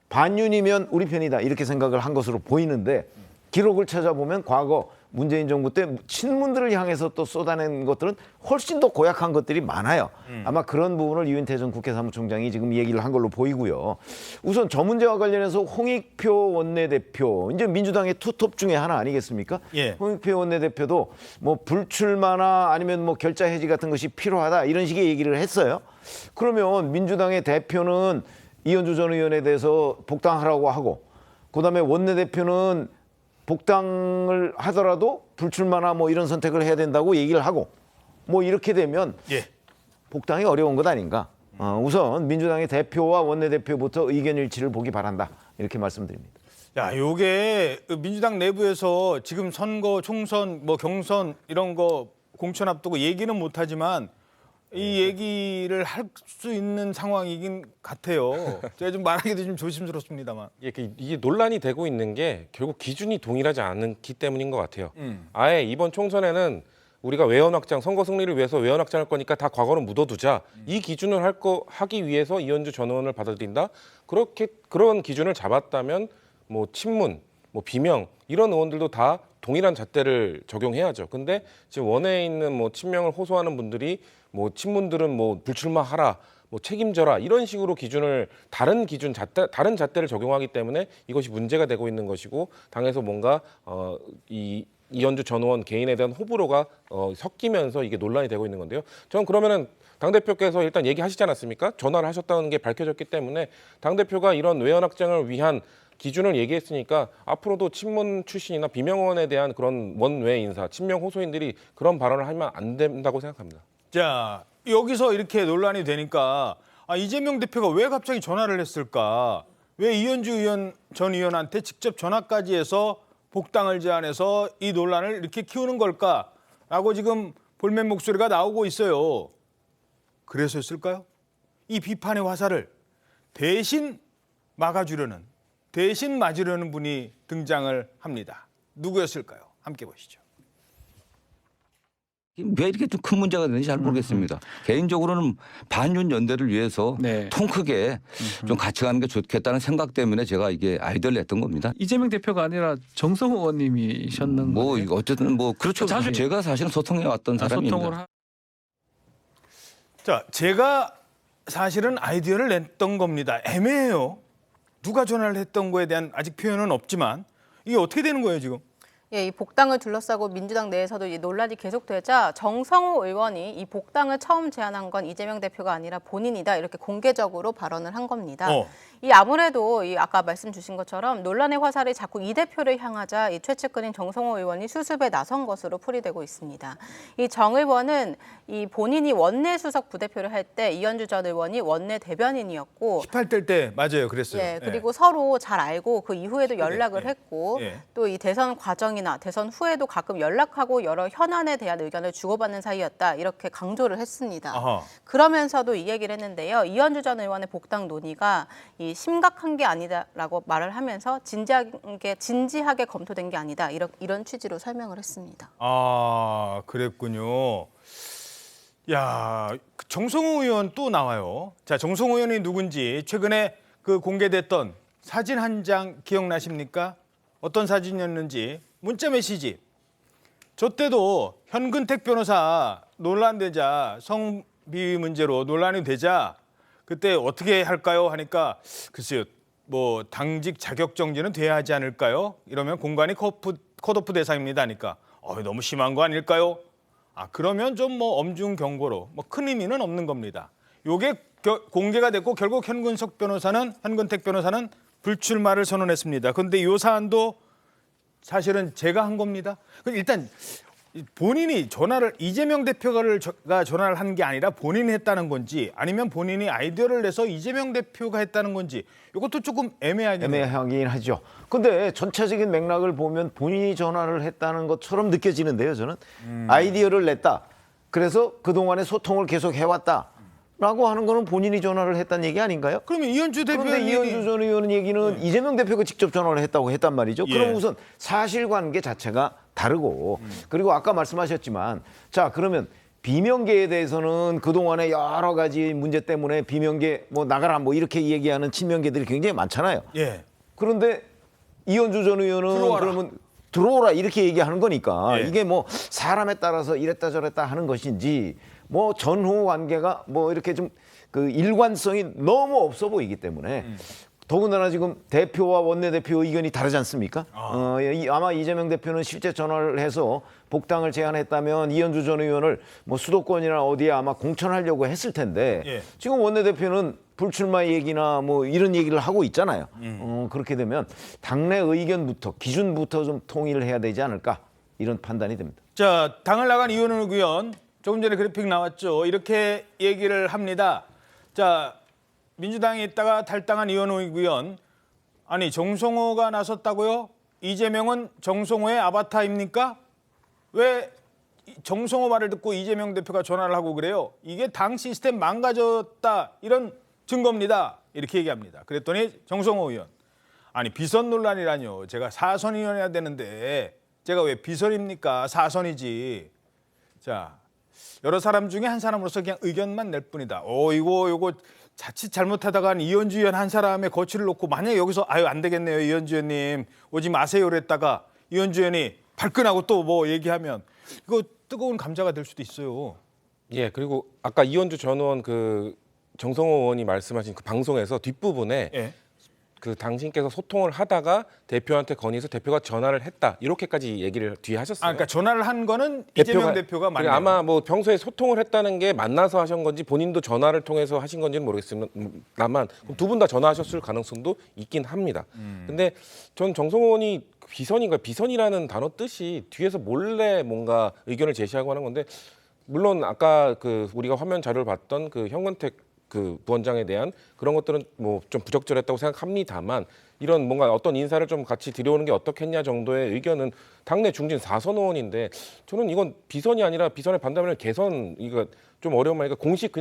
S12: 반윤이면 우리 편이다 이렇게 생각을 한 것으로 보이는데 기록을 찾아보면 과거 문재인 정부 때 친문들을 향해서 또 쏟아낸 것들은 훨씬 더 고약한 것들이 많아요. 아마 그런 부분을 유인태 전 국회 사무총장이 지금 얘기를 한 걸로 보이고요. 우선 저 문제와 관련해서 홍익표 원내대표, 이제 민주당의 투톱 중에 하나 아니겠습니까?
S1: 예.
S12: 홍익표 원내대표도 뭐 불출마나 아니면 뭐 결자 해지 같은 것이 필요하다 이런 식의 얘기를 했어요. 그러면 민주당의 대표는 이현주 전 의원에 대해서 복당하라고 하고 그다음에 원내대표는 복당을 하더라도 불출마나 뭐 이런 선택을 해야 된다고 얘기를 하고 뭐 이렇게 되면 복당이 어려운 것 아닌가. 우선 민주당의 대표와 원내대표부터 의견 일치를 보기 바란다. 이렇게 말씀드립니다.
S1: 야, 요게 민주당 내부에서 지금 선거, 총선, 뭐 경선 이런 거 공천 앞두고 얘기는 못하지만 이 얘기를 할 수 있는 상황이긴 같아요. 제가 좀 말하기도 좀 조심스럽습니다만.
S13: 이게 논란이 되고 있는 게 결국 기준이 동일하지 않기 때문인 것 같아요. 아예 이번 총선에는 우리가 외연 확장, 선거 승리를 위해서 외연 확장할 거니까 다 과거는 묻어두자. 이 기준을 하기 위해서 이현주 전 의원을 받아들인다. 그런 기준을 잡았다면 뭐 친문, 뭐 비명 이런 의원들도 다 동일한 잣대를 적용해야죠. 근데 지금 원외에 있는 뭐 친명을 호소하는 분들이 뭐 친문들은 뭐 불출마하라, 뭐 책임져라 이런 식으로 기준을 다른 잣대를 적용하기 때문에 이것이 문제가 되고 있는 것이고 당에서 뭔가 이현주 전 의원 개인에 대한 호불호가 섞이면서 이게 논란이 되고 있는 건데요. 저는 그러면은 당대표께서 일단 얘기하시지 않았습니까? 전화를 하셨다는 게 밝혀졌기 때문에 당대표가 이런 외연 확장을 위한 기준을 얘기했으니까 앞으로도 친문 출신이나 비명원에 대한 그런 원외 인사, 친명 호소인들이 그런 발언을 하면 안 된다고 생각합니다.
S1: 자, 여기서 이렇게 논란이 되니까 이재명 대표가 왜 갑자기 전화를 했을까? 왜 이현주 전 의원한테 직접 전화까지 해서 복당을 제안해서 이 논란을 이렇게 키우는 걸까라고 지금 볼멘 목소리가 나오고 있어요. 그래서였을까요? 이 비판의 화살을 대신 막아주려는, 대신 맞으려는 분이 등장을 합니다. 누구였을까요? 함께 보시죠.
S3: 왜 이렇게 좀 큰 문제가 되는지 잘 모르겠습니다. 개인적으로는 반윤 연대를 위해서 통 크게 좀 같이 가는 게 좋겠다는 생각 때문에 제가 이게 아이디어를 냈던 겁니다.
S17: 이재명 대표가 아니라 정성호 의원님이셨는
S3: 뭐
S17: 거예요?
S3: 어쨌든 뭐 그렇죠.
S17: 자주
S3: 제가 사실은 소통해 왔던 사람입니다.
S1: 자, 제가 사실은 아이디어를 냈던 겁니다. 애매해요. 누가 전화를 했던 거에 대한 아직 표현은 없지만 이게 어떻게 되는 거예요, 지금?
S5: 예, 이 복당을 둘러싸고 민주당 내에서도 이 논란이 계속되자 정성호 의원이 이 복당을 처음 제안한 건 이재명 대표가 아니라 본인이다 이렇게 공개적으로 발언을 한 겁니다. 이 아무래도 이 아까 말씀 주신 것처럼 논란의 화살이 자꾸 이 대표를 향하자 이 최측근인 정성호 의원이 수습에 나선 것으로 풀이되고 있습니다. 이 정 의원은 이 본인이 원내 수석 부대표를 할 때 이현주 전 의원이 원내 대변인이었고
S1: 18대 때 맞아요, 그랬어요.
S5: 예, 그리고 서로 잘 알고 그 이후에도 연락을 했고
S1: 예.
S5: 또 이 대선 과정이나 대선 후에도 가끔 연락하고 여러 현안에 대한 의견을 주고받는 사이였다 이렇게 강조를 했습니다.
S1: 아하.
S5: 그러면서도 이 얘기를 했는데요. 이현주 전 의원의 복당 논의가 이 심각한 게 아니다라고 말을 하면서 진지하게 검토된 게 아니다 이런 취지로 설명을 했습니다.
S1: 아, 그랬군요. 야, 정성호 의원 또 나와요. 자, 정성호 의원이 누군지 최근에 그 공개됐던 사진 한 장 기억나십니까? 어떤 사진이었는지 문자 메시지. 저 때도 현근택 변호사 논란되자 성비위 문제로 논란이 되자 그때 어떻게 할까요? 하니까 글쎄요. 뭐 당직 자격 정지는 돼야 하지 않을까요? 이러면 공간이 컷오프 대상입니다 하니까 너무 심한 거 아닐까요? 그러면 좀 뭐 엄중 경고로 뭐 큰 의미는 없는 겁니다. 요게 공개가 됐고 결국 현근택 변호사는 불출마를 선언했습니다. 그런데 이 사안도 사실은 제가 한 겁니다. 일단 본인이 이재명 대표가 전화를 한 게 아니라 본인이 했다는 건지 아니면 본인이 아이디어를 내서 이재명 대표가 했다는 건지 이것도 조금
S12: 애매하긴 하죠. 근데 전체적인 맥락을 보면 본인이 전화를 했다는 것처럼 느껴지는데요, 저는. 아이디어를 냈다. 그래서 그동안의 소통을 계속 해왔다. 라고 하는 거는 본인이 전화를 했다는 얘기 아닌가요?
S1: 그러면 이현주 대표
S12: 그런데 이현주 전 의원 얘기는 이재명 대표가 직접 전화를 했다고 했단 말이죠.
S1: 예.
S12: 그럼 우선 사실관계 자체가 다르고 그리고 아까 말씀하셨지만 자 그러면 비명계에 대해서는 그동안에 여러 가지 문제 때문에 비명계 뭐 나가라 뭐 이렇게 얘기하는 친명계들이 굉장히 많잖아요.
S1: 예.
S12: 그런데 이현주 전 의원은
S1: 들어와라.
S12: 그러면 들어오라 이렇게 얘기하는 거니까
S1: 예.
S12: 이게 뭐 사람에 따라서 이랬다 저랬다 하는 것인지 뭐 전후 관계가 뭐 이렇게 좀 그 일관성이 너무 없어 보이기 때문에 더군다나 지금 대표와 원내대표 의견이 다르지 않습니까? 아마 이재명 대표는 실제 전화를 해서 복당을 제안했다면 이현주 전 의원을 뭐 수도권이나 어디에 아마 공천하려고 했을 텐데
S1: 예.
S12: 지금 원내대표는 불출마 얘기나 뭐 이런 얘기를 하고 있잖아요. 그렇게 되면 당내 의견부터 기준부터 좀 통일을 해야 되지 않을까 이런 판단이 됩니다.
S1: 자, 당을 나간 이현우 의원 조금 전에 그래픽 나왔죠. 이렇게 얘기를 합니다. 자, 민주당에 있다가 탈당한 이현우 의원. 아니 정성호가 나섰다고요? 이재명은 정성호의 아바타입니까? 왜 정성호 말을 듣고 이재명 대표가 전화를 하고 그래요? 이게 당 시스템 망가졌다 이런 증거입니다. 이렇게 얘기합니다. 그랬더니 정성호 의원. 아니 비선 논란이라뇨. 제가 사선이어야 되는데 제가 왜 비선입니까? 사선이지. 자, 여러 사람 중에 한 사람으로서 그냥 의견만 낼 뿐이다. 이거 자칫 잘못하다가 이현주 의원 한 사람의 거취를 놓고 만약에 여기서 안 되겠네요. 이현주 의원님 오지 마세요. 그랬다가 이현주 의원이 발끈하고 또 뭐 얘기하면 이거 뜨거운 감자가 될 수도 있어요.
S13: 예, 그리고 아까 이현주 전 의원 그 정성호 의원이 말씀하신 그 방송에서 뒷부분에
S1: 예.
S13: 그 당신께서 소통을 하다가 대표한테 건의해서 대표가 전화를 했다 이렇게까지 얘기를 뒤에 하셨어요.
S1: 그러니까 전화를 한 거는 이재명 대표가 맞네요.
S13: 아마 뭐 평소에 소통을 했다는 게 만나서 하신 건지 본인도 전화를 통해서 하신 건지는 모르겠습니다만 두 분 다 전화하셨을 가능성도 있긴 합니다. 근데 전 정성호 의원이 비선이라는 단어 뜻이 뒤에서 몰래 뭔가 의견을 제시하고 하는 건데 물론 아까 그 우리가 화면 자료를 봤던 그 현근택 그 부원장에 대한 그런 것들은 뭐 좀 부적절했다고 생각합니다만 이런 뭔가 어떤 인사를 좀 같이 들여오는 게 어떻겠냐 정도의 의견은 당내 중진 4선 의원인데 저는 이건 비선이 아니라 비선의 반대하면 개선 이거 좀 어려운 말이니까 공식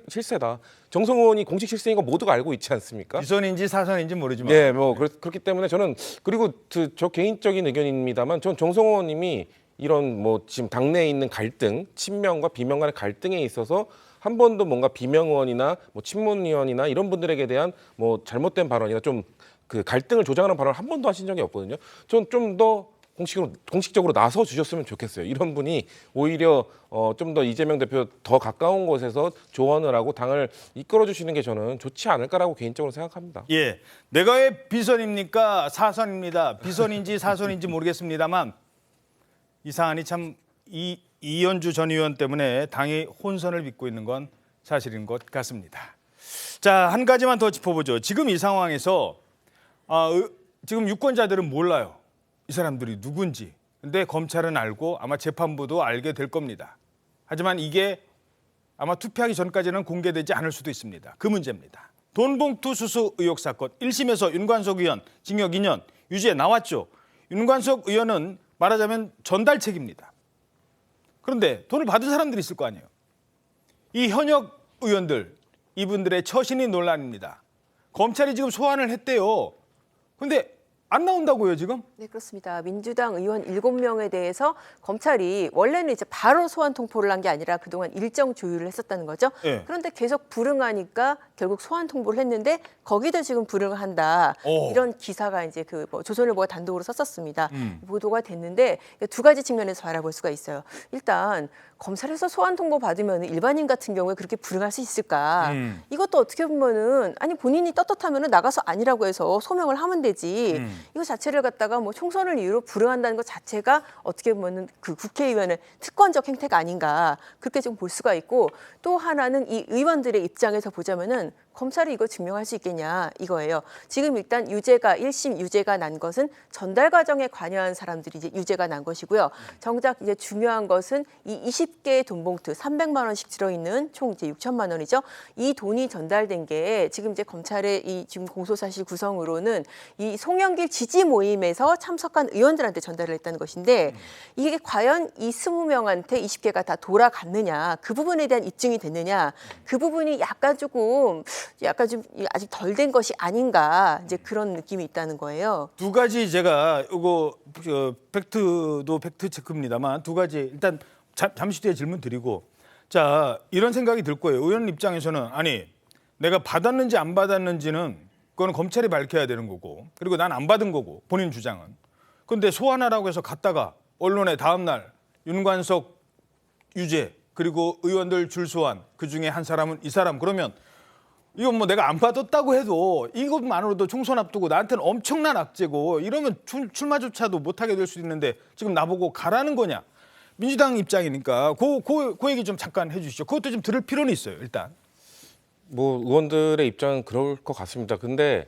S13: 실세다. 정성 의원이 공식 실세인 거 모두가 알고 있지 않습니까?
S1: 비선인지 4선인지 모르지만.
S13: 네, 뭐 그렇기 때문에 저는 그리고 저 개인적인 의견입니다만 전 정성 의원님이 이런 뭐 지금 당내에 있는 갈등, 친명과 비명 간의 갈등에 있어서 한 번도 뭔가 비명 의원이나 뭐 친문 의원이나 이런 분들에게 대한 뭐 잘못된 발언이나 좀 그 갈등을 조장하는 발언을 한 번도 하신 적이 없거든요. 전 좀 더 공식적으로 나서 주셨으면 좋겠어요. 이런 분이 오히려 좀 더 이재명 대표 더 가까운 곳에서 조언을 하고 당을 이끌어 주시는 게 저는 좋지 않을까라고 개인적으로 생각합니다.
S1: 예, 내가 왜 비선입니까? 4선입니다. 비선인지 4선인지 모르겠습니다만 이 사안이 참 이현주 전 의원 때문에 당이 혼선을 빚고 있는 건 사실인 것 같습니다. 자, 한 가지만 더 짚어보죠. 지금 이 상황에서 지금 유권자들은 몰라요. 이 사람들이 누군지. 근데 검찰은 알고 아마 재판부도 알게 될 겁니다. 하지만 이게 아마 투표하기 전까지는 공개되지 않을 수도 있습니다. 그 문제입니다. 돈봉투 수수 의혹 사건 1심에서 윤관석 의원 징역 2년 유죄 나왔죠. 윤관석 의원은 말하자면 전달책입니다. 그런데 돈을 받은 사람들이 있을 거 아니에요. 이 현역 의원들, 이분들의 처신이 논란입니다. 검찰이 지금 소환을 했대요. 근데 안 나온다고요, 지금?
S8: 네, 그렇습니다. 민주당 의원 7명에 대해서 검찰이 원래는 이제 바로 소환 통보를 한 게 아니라 그동안 일정 조율을 했었다는 거죠.
S1: 네.
S8: 그런데 계속 불응하니까 결국 소환 통보를 했는데 거기도 지금 불응을 한다. 이런 기사가 이제 뭐 조선일보가 단독으로 썼었습니다. 보도가 됐는데 두 가지 측면에서 바라볼 수가 있어요. 일단 검찰에서 소환 통보 받으면 일반인 같은 경우에 그렇게 불응할 수 있을까? 이것도 어떻게 보면은 아니 본인이 떳떳하면은 나가서 아니라고 해서 소명을 하면 되지. 이거 자체를 갖다가 뭐 총선을 이유로 불응한다는 것 자체가 어떻게 보면은 그 국회의원의 특권적 행태가 아닌가 그렇게 좀 볼 수가 있고 또 하나는 이 의원들의 입장에서 보자면은 검찰이 이거 증명할 수 있겠냐 이거예요. 지금 일단 유죄가 1심 유죄가 난 것은 전달 과정에 관여한 사람들이 이제 유죄가 난 것이고요. 정작 이제 중요한 것은 이 20개의 돈봉투 300만 원씩 들어있는 총 이제 6천만 원이죠. 이 돈이 전달된 게 지금 이제 검찰의 이 지금 공소사실 구성으로는 이 송영길 지지 모임에서 참석한 의원들한테 전달을 했다는 것인데 이게 과연 이 20명한테 20개가 다 돌아갔느냐 그 부분에 대한 입증이 됐느냐 그 부분이 약간 좀 아직 덜 된 것이 아닌가 이제 그런 느낌이 있다는 거예요.
S1: 두 가지 제가 이거 팩트도 팩트 체크입니다만 두 가지 일단 잠시 뒤에 질문 드리고 자 이런 생각이 들 거예요. 의원 입장에서는 아니 내가 받았는지 안 받았는지는 그거는 검찰이 밝혀야 되는 거고 그리고 난 안 받은 거고 본인 주장은 그런데 소환하라고 해서 갔다가 언론에 다음 날 윤관석 유죄 그리고 의원들 줄소환 그중에 한 사람은 이 사람 그러면 이건 뭐 내가 안 받았다고 해도 이것만으로도 총선 앞두고 나한테는 엄청난 악재고 이러면 출마조차도 못하게 될 수도 있는데 지금 나보고 가라는 거냐. 민주당 입장이니까 그 얘기 좀 잠깐 해주시죠. 그것도 좀 들을 필요는 있어요. 일단.
S13: 뭐 의원들의 입장은 그럴 것 같습니다. 근데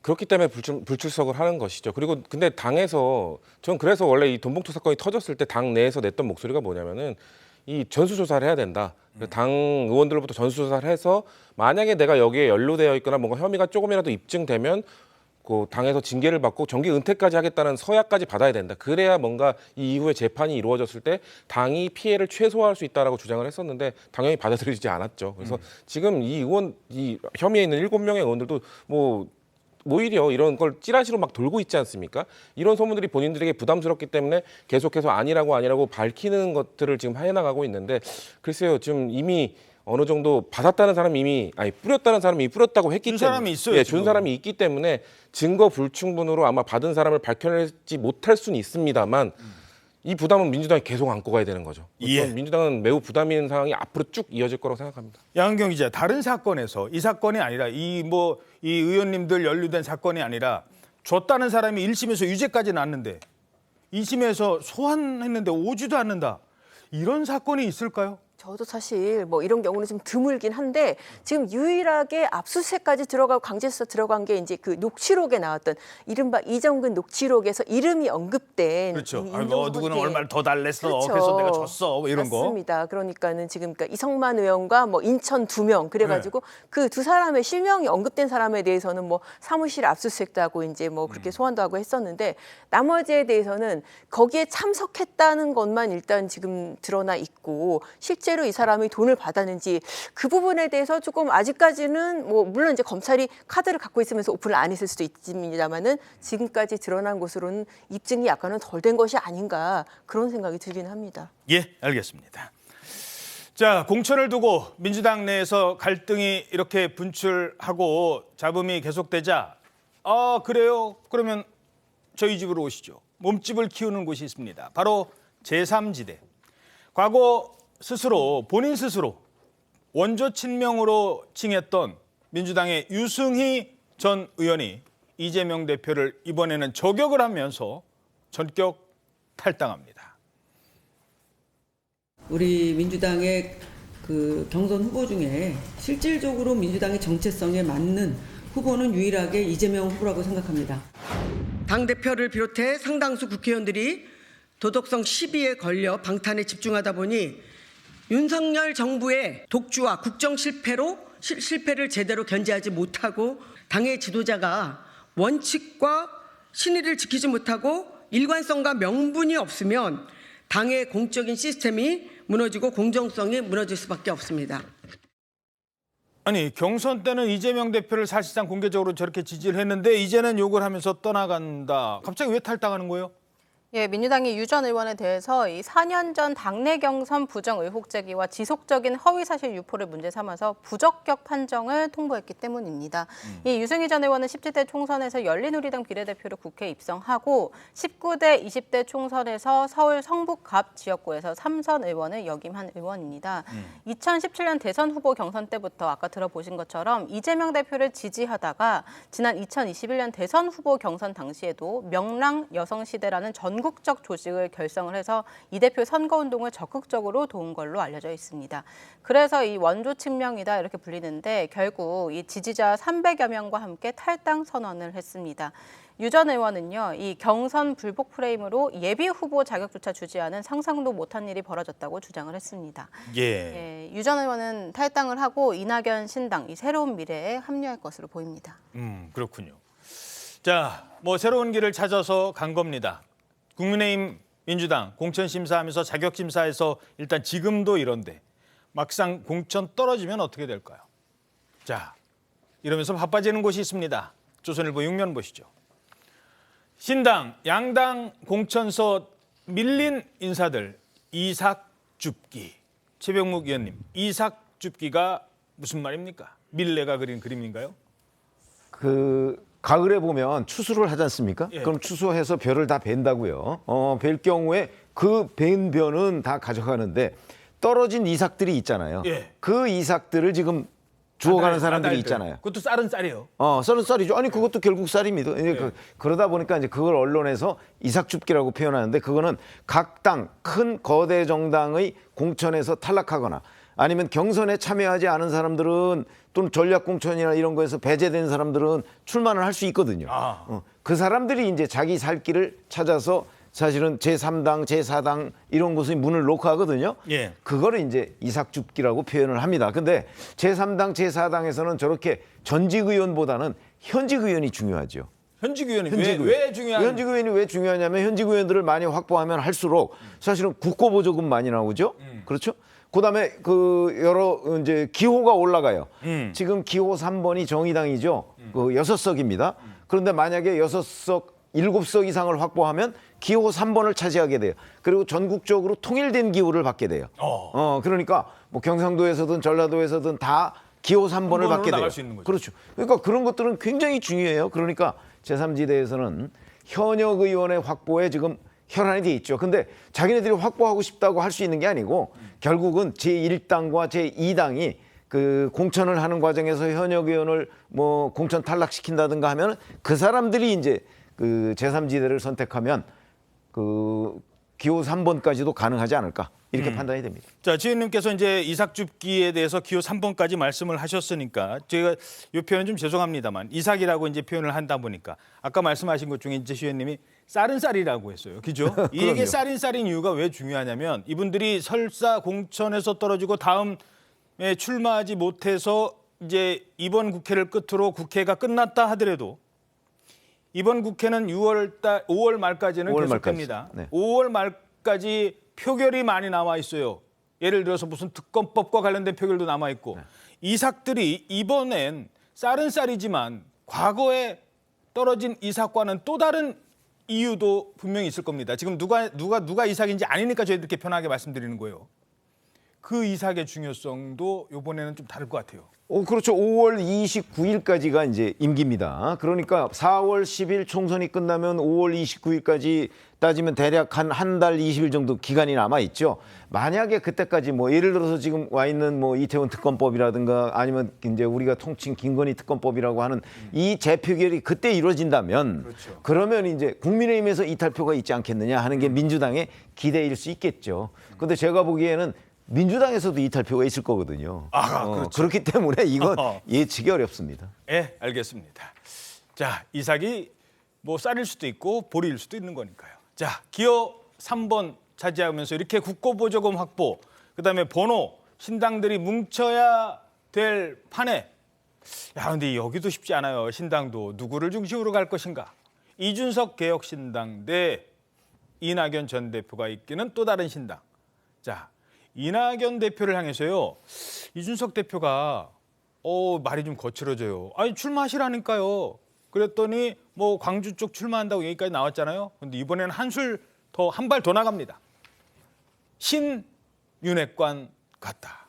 S13: 그렇기 때문에 불출석을 하는 것이죠. 그리고 근데 당에서 전 그래서 원래 이 돈봉투 사건이 터졌을 때 당 내에서 냈던 목소리가 뭐냐면은 이 전수조사를 해야 된다. 당 의원들로부터 전수조사를 해서 만약에 내가 여기에 연루되어 있거나 뭔가 혐의가 조금이라도 입증되면 그 당에서 징계를 받고 정기 은퇴까지 하겠다는 서약까지 받아야 된다. 그래야 뭔가 이 이후에 재판이 이루어졌을 때 당이 피해를 최소화할 수 있다라고 주장을 했었는데 당연히 받아들이지 않았죠. 그래서 지금 이 혐의에 있는 7명의 의원들도 뭐 오히려 이런 걸 찌라시로 막 돌고 있지 않습니까? 이런 소문들이 본인들에게 부담스럽기 때문에 계속해서 아니라고 밝히는 것들을 지금 해나가고 있는데 글쎄요, 지금 이미 어느 정도 받았다는 사람이 뿌렸다는 사람이 이미 뿌렸다고 했기 때문에
S1: 사람이 있어요.
S13: 예, 준 사람이 있기 때문에 증거 불충분으로 아마 받은 사람을 밝혀내지 못할 수는 있습니다만 이 부담은 민주당이 계속 안고 가야 되는 거죠.
S1: 예.
S13: 민주당은 매우 부담 있는 상황이 앞으로 쭉 이어질 거라고 생각합니다.
S1: 양은경 기자, 다른 사건에서 이 사건이 아니라 이 의원님들 연루된 사건이 아니라 줬다는 사람이 1심에서 유죄까지 났는데 2심에서 소환했는데 오지도 않는다. 이런 사건이 있을까요?
S8: 저도 사실 뭐 이런 경우는 좀 드물긴 한데 지금 유일하게 압수수색까지 들어가고 강제수사 들어간 게 이제 그 녹취록에 나왔던 이른바 이정근 녹취록에서 이름이 언급된
S1: 그렇죠.
S8: 이
S1: 누구는 얼마를 더 달랬어.
S8: 그렇죠.
S1: 그래서 내가 졌어. 뭐 이런 거.
S8: 맞습니다. 그러니까는 지금 그러니까 이성만 의원과 뭐 인천 2명 그래가지고 그 두 사람의 실명이 언급된 사람에 대해서는 뭐 사무실 압수수색도 하고 이제 뭐 그렇게 소환도 하고 했었는데 나머지에 대해서는 거기에 참석했다는 것만 일단 지금 드러나 있고 실제로 이 사람이 돈을 받았는지 그 부분에 대해서 조금 아직까지는 뭐 물론 이제 검찰이 카드를 갖고 있으면서 오픈을 안 했을 수도 있습니다만은 지금까지 드러난 것으로는 입증이 약간은 덜 된 것이 아닌가 그런 생각이 들긴 합니다.
S1: 예, 알겠습니다. 자, 공천을 두고 민주당 내에서 갈등이 이렇게 분출하고 잡음이 계속되자 그래요? 그러면 저희 집으로 오시죠. 몸집을 키우는 곳이 있습니다. 바로 제3지대. 과거 본인 스스로 원조 친명으로 칭했던 민주당의 유승희 전 의원이 이재명 대표를 이번에는 저격을 하면서 전격 탈당합니다.
S4: 우리 민주당의 그 경선 후보 중에 실질적으로 민주당의 정체성에 맞는 후보는 유일하게 이재명 후보라고 생각합니다.
S22: 당대표를 비롯해 상당수 국회의원들이 도덕성 시비에 걸려 방탄에 집중하다 보니 윤석열 정부의 독주와 국정 실패를 제대로 견제하지 못하고 당의 지도자가 원칙과 신의를 지키지 못하고 일관성과 명분이 없으면 당의 공적인 시스템이 무너지고 공정성이 무너질 수밖에 없습니다.
S1: 아니, 경선 때는 이재명 대표를 사실상 공개적으로 저렇게 지지를 했는데 이제는 욕을 하면서 떠나간다. 갑자기 왜 탈당하는 거예요?
S5: 예, 민주당이 유 전 의원에 대해서 이 4년 전 당내 경선 부정 의혹 제기와 지속적인 허위 사실 유포를 문제 삼아서 부적격 판정을 통보했기 때문입니다. 이 유승희 전 의원은 17대 총선에서 열린우리당 비례대표로 국회에 입성하고 19대 20대 총선에서 서울 성북갑 지역구에서 3선 의원을 역임한 의원입니다. 2017년 대선 후보 경선 때부터 아까 들어보신 것처럼 이재명 대표를 지지하다가 지난 2021년 대선 후보 경선 당시에도 명랑 여성시대라는 전국적 조직을 결성을 해서 이 대표 선거운동을 적극적으로 도운 걸로 알려져 있습니다. 그래서 이 원조 친명이다 이렇게 불리는데 결국 이 지지자 300여 명과 함께 탈당 선언을 했습니다. 유 전 의원은요, 이 경선 불복 프레임으로 예비 후보 자격조차 주지 않은 상상도 못한 일이 벌어졌다고 주장을 했습니다. 예, 유 전 의원은 탈당을 하고 이낙연 신당, 이 새로운 미래에 합류할 것으로 보입니다.
S1: 그렇군요. 자, 뭐 새로운 길을 찾아서 간 겁니다. 국민의힘 민주당 공천 심사하면서 자격 심사에서 일단 지금도 이런데 막상 공천 떨어지면 어떻게 될까요? 자, 이러면서 바빠지는 곳이 있습니다. 조선일보 6면 보시죠. 신당, 양당 공천서 밀린 인사들 이삭 줍기. 최병묵 의원님, 이삭 줍기가 무슨 말입니까? 밀레가 그린 그림인가요?
S12: 가을에 보면 추수를 하지 않습니까?
S1: 예.
S12: 그럼 추수해서 벼를 다 벤다고요. 벨 경우에 그 벤 벼는 다 가져가는데 떨어진 이삭들이 있잖아요.
S1: 예.
S12: 그 이삭들을 지금 주워가는 사람들이 있잖아요.
S1: 그것도 쌀은 쌀이에요.
S12: 쌀은 쌀이죠. 아니 그것도 결국 쌀입니다. 그러다 보니까 이제 그걸 언론에서 이삭줍기라고 표현하는데 그거는 각 당 큰 거대 정당의 공천에서 탈락하거나 아니면 경선에 참여하지 않은 사람들은 또는 전략공천이나 이런 거에서 배제된 사람들은 출마를 할 수 있거든요. 그 사람들이 이제 자기 살 길을 찾아서 사실은 제3당, 제4당 이런 곳에 문을 놓고 하거든요.
S1: 예.
S12: 그거를 이제 이삭줍기라고 표현을 합니다. 근데 제3당, 제4당에서는 저렇게 전직 의원보다는 현직 의원이 중요하죠.
S1: 현직 의원이 왜 중요한?
S12: 현직 의원이 왜 중요하냐면 현직 의원들을 많이 확보하면 할수록 사실은 국고보조금 많이 나오죠. 그렇죠? 그다음에 여러 이제 기호가 올라가요. 지금 기호 3번이 정의당이죠. 6석입니다. 그런데 만약에 7석 이상을 확보하면 기호 3번을 차지하게 돼요. 그리고 전국적으로 통일된 기호를 받게 돼요. 그러니까 뭐 경상도에서든 전라도에서든 다 기호 3번을 받게 돼요. 그렇죠. 그러니까 그런 것들은 굉장히 중요해요. 그러니까 제3지대에서는 현역 의원의 확보에 지금 혈안이 돼 있죠. 근데 자기네들이 확보하고 싶다고 할 수 있는 게 아니고 결국은 제1당과 제2당이 그 공천을 하는 과정에서 현역 의원을 뭐 공천 탈락시킨다든가 하면 그 사람들이 이제 그 제3지대를 선택하면 그 기호 3번까지도 가능하지 않을까 이렇게 판단이 됩니다.
S1: 자, 지혜님께서 이제 이삭줍기에 대해서 기호 3번까지 말씀을 하셨으니까 제가 이 표현 좀 죄송합니다만 이삭이라고 이제 표현을 한다 보니까 아까 말씀하신 것 중에 이제 시현님이 쌀은 쌀이라고 했어요. 그죠? 이게 쌀인 쌀인 이유가 왜 중요하냐면 이분들이 설사 공천에서 떨어지고 다음에 출마하지 못해서 이제 이번 국회를 끝으로 국회가 끝났다 하더라도 이번 국회는 5월 말까지는 계속됩니다. 네. 5월 말까지 표결이 많이 남아 있어요. 예를 들어서 무슨 특검법과 관련된 표결도 남아 있고 네. 이삭들이 이번엔 쌀은 쌀이지만 과거에 떨어진 이삭과는 또 다른 이유도 분명히 있을 겁니다. 지금 누가 이삭인지 아니니까 저희들 이렇게 편하게 말씀드리는 거예요. 그 이삭의 중요성도 이번에는 좀 다를 것 같아요.
S12: 그렇죠. 5월 29일까지가 이제 임기입니다. 그러니까 4월 10일 총선이 끝나면 5월 29일까지 따지면 대략 한 달 20일 정도 기간이 남아 있죠. 만약에 그때까지 뭐 예를 들어서 지금 와 있는 뭐 이태원 특검법이라든가 아니면 이제 우리가 통칭 김건희 특검법이라고 하는 이 재표결이 그때 이루어진다면 그렇죠. 그러면 이제 국민의힘에서 이탈표가 있지 않겠느냐 하는 게 민주당의 기대일 수 있겠죠. 근데 제가 보기에는 민주당에서도 이탈표가 있을 거거든요.
S1: 그렇죠.
S12: 그렇기 때문에 이건 예측이 어렵습니다.
S1: 네, 알겠습니다. 자, 이삭이 뭐 쌀일 수도 있고 보리일 수도 있는 거니까요. 자, 기호 3번 차지하면서 이렇게 국고보조금 확보, 그다음에 번호, 신당들이 뭉쳐야 될 판에 근데 여기도 쉽지 않아요. 신당도 누구를 중심으로 갈 것인가. 이준석 개혁신당 대 이낙연 전 대표가 이끄는 또 다른 신당. 자, 이낙연 대표를 향해서요. 이준석 대표가 말이 좀 거칠어져요. 아니 출마하시라니까요. 그랬더니 뭐 광주 쪽 출마한다고 얘기까지 나왔잖아요. 근데 이번에는 한 발 더 나갑니다. 신윤핵관 같다.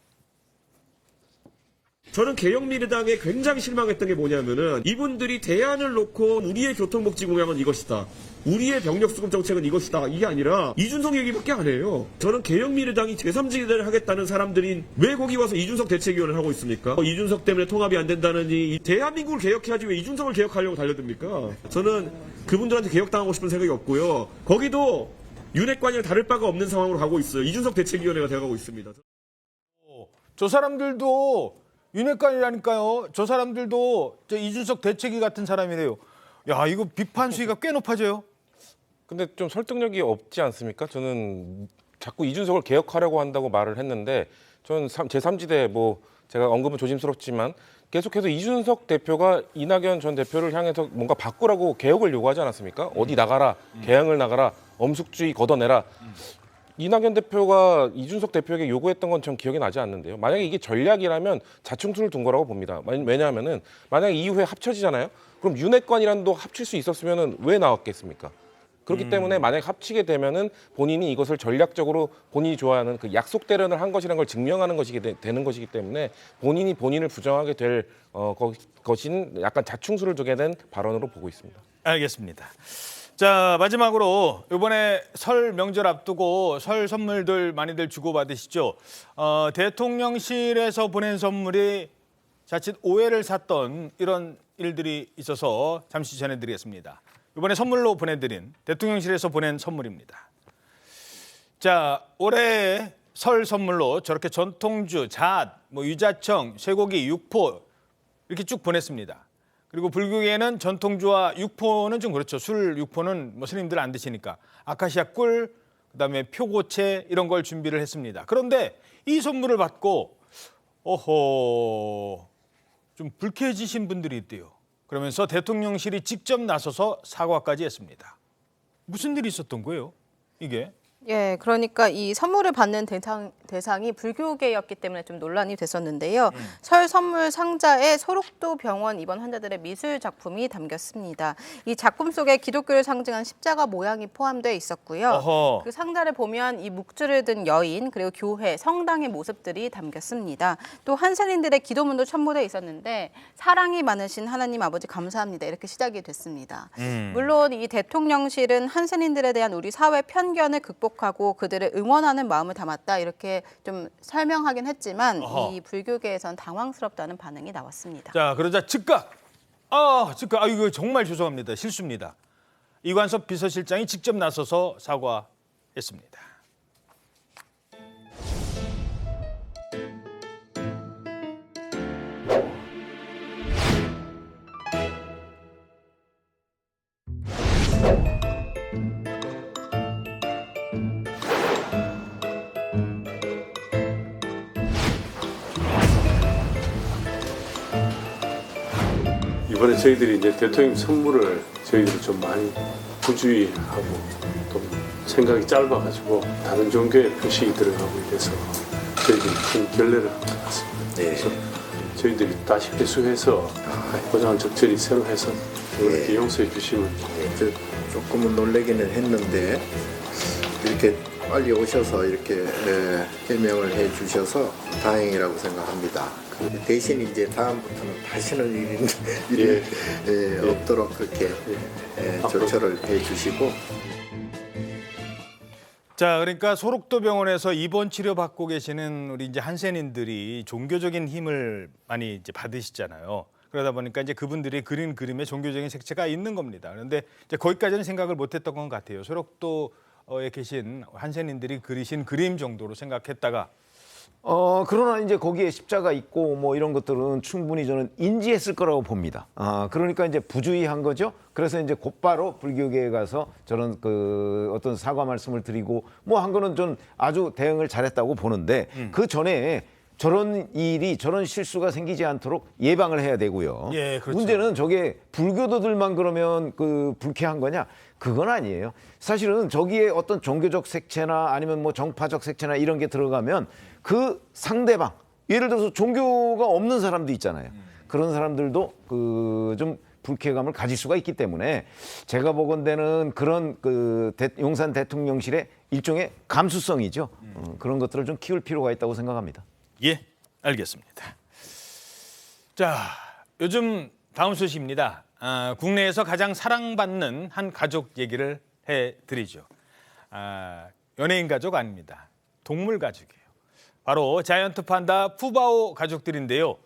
S2: 저는 개혁민주당에 굉장히 실망했던 게 뭐냐면은 이분들이 대안을 놓고 우리의 교통복지 공약은 이것이다. 우리의 병력수급 정책은 이것이다. 이게 아니라 이준석 얘기밖에 안 해요. 저는 개혁민주당이 제3지대를 하겠다는 사람들이 왜 거기 와서 이준석 대책위원을 하고 있습니까? 이준석 때문에 통합이 안 된다느니 대한민국을 개혁해야지 왜 이준석을 개혁하려고 달려듭니까? 저는 그분들한테 개혁당하고 싶은 생각이 없고요. 거기도 윤핵관이랑 다를 바가 없는 상황으로 가고 있어요. 이준석 대책위원회가 되어가고 있습니다.
S1: 저 사람들도 윤핵관이라니까요. 저 사람들도 이준석 대책위 같은 사람이래요. 야, 이거 비판 수위가 꽤 높아져요.
S13: 근데 좀 설득력이 없지 않습니까? 저는 자꾸 이준석을 개혁하려고 한다고 말을 했는데 저는 제3지대 뭐 제가 언급은 조심스럽지만 계속해서 이준석 대표가 이낙연 전 대표를 향해서 뭔가 바꾸라고 개혁을 요구하지 않았습니까? 어디 나가라, 개항을 나가라, 엄숙주의 걷어내라. 이낙연 대표가 이준석 대표에게 요구했던 건 전 기억이 나지 않는데요. 만약에 이게 전략이라면 자충수를 둔 거라고 봅니다. 왜냐하면은 만약에 이후에 합쳐지잖아요. 그럼 윤핵관이란도 합칠 수 있었으면은 왜 나왔겠습니까? 그렇기 때문에 만약에 합치게 되면은 본인이 이것을 전략적으로 본인이 좋아하는 그 약속 대련을 한 것이라는 걸 증명하는 것이 되는 것이기 때문에 본인이 본인을 부정하게 될 것인 약간 자충수를 두게 된 발언으로 보고 있습니다.
S1: 알겠습니다. 자, 마지막으로 이번에 설 명절 앞두고 설 선물들 많이들 주고받으시죠. 대통령실에서 보낸 선물이 자칫 오해를 샀던 이런 일들이 있어서 잠시 전해드리겠습니다. 이번에 선물로 보내드린 대통령실에서 보낸 선물입니다. 자, 올해 설 선물로 저렇게 전통주, 잣, 유자청, 쇠고기, 육포 이렇게 쭉 보냈습니다. 그리고 불교계에는 전통주와 육포는 좀 그렇죠. 술 육포는 스님들 안 드시니까 아카시아 꿀, 그다음에 표고체 이런 걸 준비를 했습니다. 그런데 이 선물을 받고 좀 불쾌해지신 분들이 있대요. 그러면서 대통령실이 직접 나서서 사과까지 했습니다. 무슨 일이 있었던 거예요? 이게
S5: 예, 그러니까 이 선물을 받는 대상이 불교계였기 때문에 좀 논란이 됐었는데요. 설 선물 상자에 소록도 병원 입원 환자들의 미술 작품이 담겼습니다. 이 작품 속에 기독교를 상징한 십자가 모양이 포함되어 있었고요.
S1: 어허.
S5: 그 상자를 보면 이 묵주를 든 여인 그리고 교회, 성당의 모습들이 담겼습니다. 또 한센인들의 기도문도 첨부되어 있었는데 사랑이 많으신 하나님 아버지 감사합니다. 이렇게 시작이 됐습니다. 물론 이 대통령실은 한센인들에 대한 우리 사회 편견을 극복하고 그들을 응원하는 마음을 담았다 이렇게 좀 설명하긴 했지만
S1: 어허.
S5: 이 불교계에선 당황스럽다는 반응이 나왔습니다.
S1: 자, 그러자 즉각 이거 정말 죄송합니다. 실수입니다. 이관섭 비서실장이 직접 나서서 사과했습니다.
S6: 이번에 저희들이 이제 대통령 선물을 저희들이 좀 많이 부주의하고 또 생각이 짧아가지고 다른 종교의 표식이 들어가고 이래서 저희들이 큰 결례를 한 것 같습니다. 그래서 저희들이 다시 회수해서 포장을 적절히 새로 해서 이렇게 용서해 주시면
S7: 조금은 놀라기는 했는데 이렇게 빨리 오셔서 이렇게 해명을 해 주셔서 다행이라고 생각합니다. 대신 이제 다음부터는 다시는 일이 없도록 그렇게 조처를 해 주시고.
S1: 자, 그러니까 소록도 병원에서 입원 치료 받고 계시는 우리 이제 한센인들이 종교적인 힘을 많이 이제 받으시잖아요. 그러다 보니까 이제 그분들이 그린 그림에 종교적인 색채가 있는 겁니다. 그런데 이제 거기까지는 생각을 못했던 것 같아요. 소록도에 계신 한센인들이 그리신 그림 정도로 생각했다가
S12: 그러나 이제 거기에 십자가 있고 뭐 이런 것들은 충분히 저는 인지했을 거라고 봅니다. 그러니까 이제 부주의한 거죠. 그래서 이제 곧바로 불교계에 가서 저런 그 어떤 사과 말씀을 드리고 뭐 한 거는 전 아주 대응을 잘했다고 보는데 그 전에 저런 일이 저런 실수가 생기지 않도록 예방을 해야 되고요.
S1: 예, 그렇죠.
S12: 문제는 저게 불교도들만 그러면 그 불쾌한 거냐? 그건 아니에요. 사실은 저기에 어떤 종교적 색채나 아니면 뭐 정파적 색채나 이런 게 들어가면 그 상대방, 예를 들어서 종교가 없는 사람도 있잖아요. 그런 사람들도 그 좀 불쾌감을 가질 수가 있기 때문에 제가 보건대는 그런 그 용산 대통령실의 일종의 감수성이죠. 그런 것들을 좀 키울 필요가 있다고 생각합니다.
S1: 예, 알겠습니다. 자, 요즘 다음 소식입니다. 국내에서 가장 사랑받는 한 가족 얘기를 해드리죠. 연예인 가족 아닙니다. 동물 가족이에요. 바로 자이언트 판다 푸바오 가족들인데요.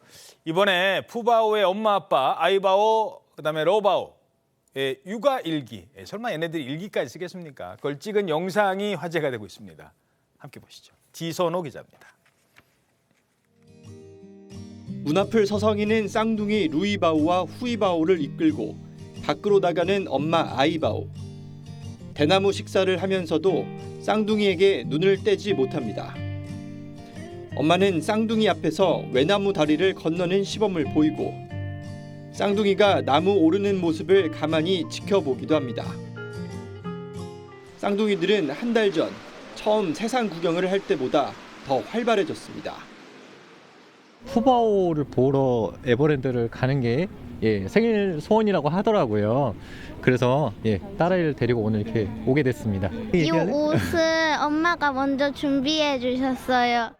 S1: 이번에 푸바오의 엄마 아빠 아이바오 그다음에 러바오의 육아 일기. 설마 얘네들이 일기까지 쓰겠습니까? 그걸 찍은 영상이 화제가 되고 있습니다. 함께 보시죠. 지선호 기자입니다.
S23: 문 앞을 서성이는 쌍둥이 루이바오와 후이바오를 이끌고 밖으로 나가는 엄마 아이바오. 대나무 식사를 하면서도 쌍둥이에게 눈을 떼지 못합니다. 엄마는 쌍둥이 앞에서 외나무 다리를 건너는 시범을 보이고 쌍둥이가 나무 오르는 모습을 가만히 지켜보기도 합니다. 쌍둥이들은 한 달 전 처음 세상 구경을 할 때보다 더 활발해졌습니다.
S24: 푸바오를 보러 에버랜드를 가는 게 생일 소원이라고 하더라고요. 그래서 딸아이를 데리고 오늘 이렇게 오게 됐습니다.
S25: 이 옷을 엄마가 먼저 준비해 주셨어요.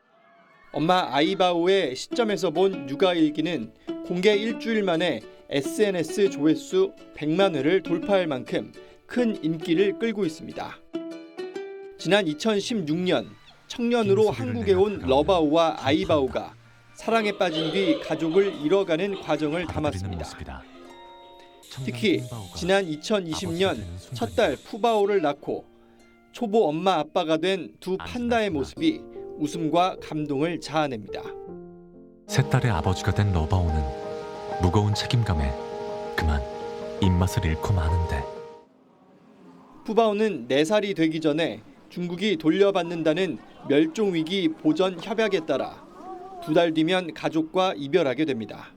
S23: 엄마 아이바오의 시점에서 본 육아일기는 공개 일주일 만에 SNS 조회수 100만 회를 돌파할 만큼 큰 인기를 끌고 있습니다. 지난 2016년 청년으로 한국에 온 러바오와 아이바오가 사랑에 빠진 뒤 가족을 잃어가는 과정을 담았습니다. 특히 지난 2020년 첫 딸 푸바오를 낳고 초보 엄마 아빠가 된 두 판다의 모습이 웃음과 감동을 자아냅니다.
S26: 세 딸의 아버지가 된 러바오는 무거운 책임감에 그만 입맛을 잃고 마는데
S23: 푸바오는 4살이 되기 전에 중국이 돌려받는다는 멸종위기 보전 협약에 따라 2달 뒤면 가족과 이별하게 됩니다.